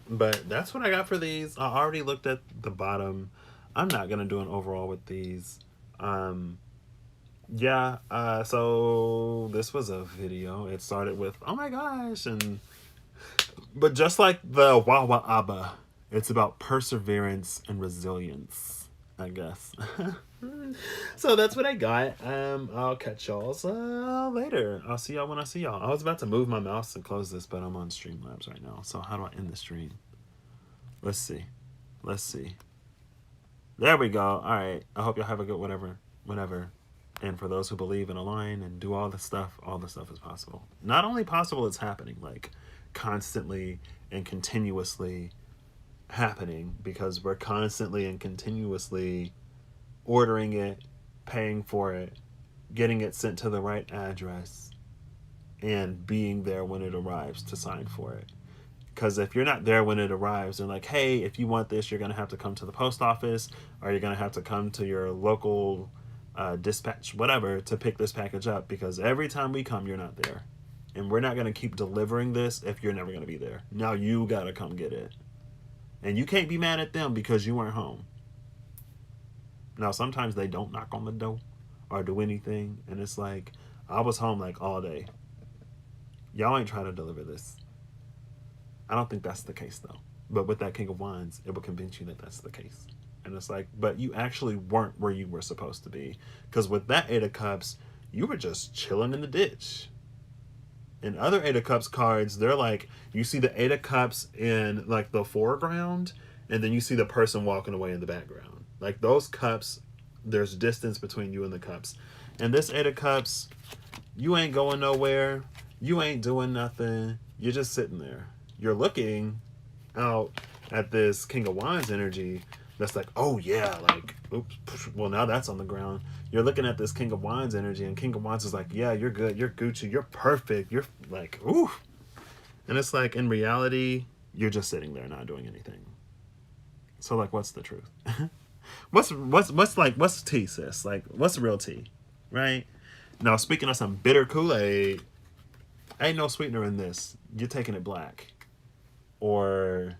But that's what I got for these. I already looked at the bottom. I'm not going to do an overall with these. Yeah, so this was a video. It started with, oh my gosh, but just like the Wawa Abba, it's about perseverance and resilience, I guess. So that's what I got. I'll catch y'all later. I'll see y'all when I see y'all. I was about to move my mouse and close this, but I'm on Streamlabs right now. So how do I end the stream? Let's see. There we go. All right. I hope y'all have a good whenever. And for those who believe and align and do all the stuff is possible. Not only possible, it's happening. Like constantly and continuously happening, because we're constantly and continuously ordering it, paying for it, getting it sent to the right address, and being there when it arrives to sign for it. Because if you're not there when it arrives, they're like, hey, if you want this, you're going to have to come to the post office, or you're going to have to come to your local dispatch, whatever, to pick this package up. Because every time we come, you're not there. And we're not going to keep delivering this if you're never going to be there. Now you got to come get it. And you can't be mad at them because you weren't home. Now, sometimes they don't knock on the door or do anything. And it's like, I was home like all day. Y'all ain't trying to deliver this. I don't think that's the case, though. But with that King of Wands, it will convince you that that's the case. And it's like, but you actually weren't where you were supposed to be. Because with that Eight of Cups, you were just chilling in the ditch. In other Eight of Cups cards, they're like, you see the Eight of Cups in like the foreground, and then you see the person walking away in the background. Like those cups, there's distance between you and the cups. And this Eight of Cups, you ain't going nowhere. You ain't doing nothing. You're just sitting there. You're looking out at this King of Wands energy that's like, oh yeah, like, oops, well now that's on the ground. You're looking at this King of Wands energy, and King of Wands is like, yeah, you're good, you're Gucci, you're perfect, you're like, ooh. And it's like, in reality, you're just sitting there not doing anything. So like, what's the truth? what's tea, sis? Like, what's the real tea, right? Now, speaking of some bitter Kool-Aid, ain't no sweetener in this. You're taking it black. Or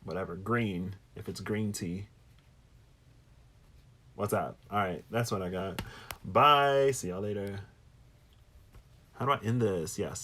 whatever, green, if it's green tea. What's up? All right, that's what I got. Bye. See y'all later. How do I end this? Yes.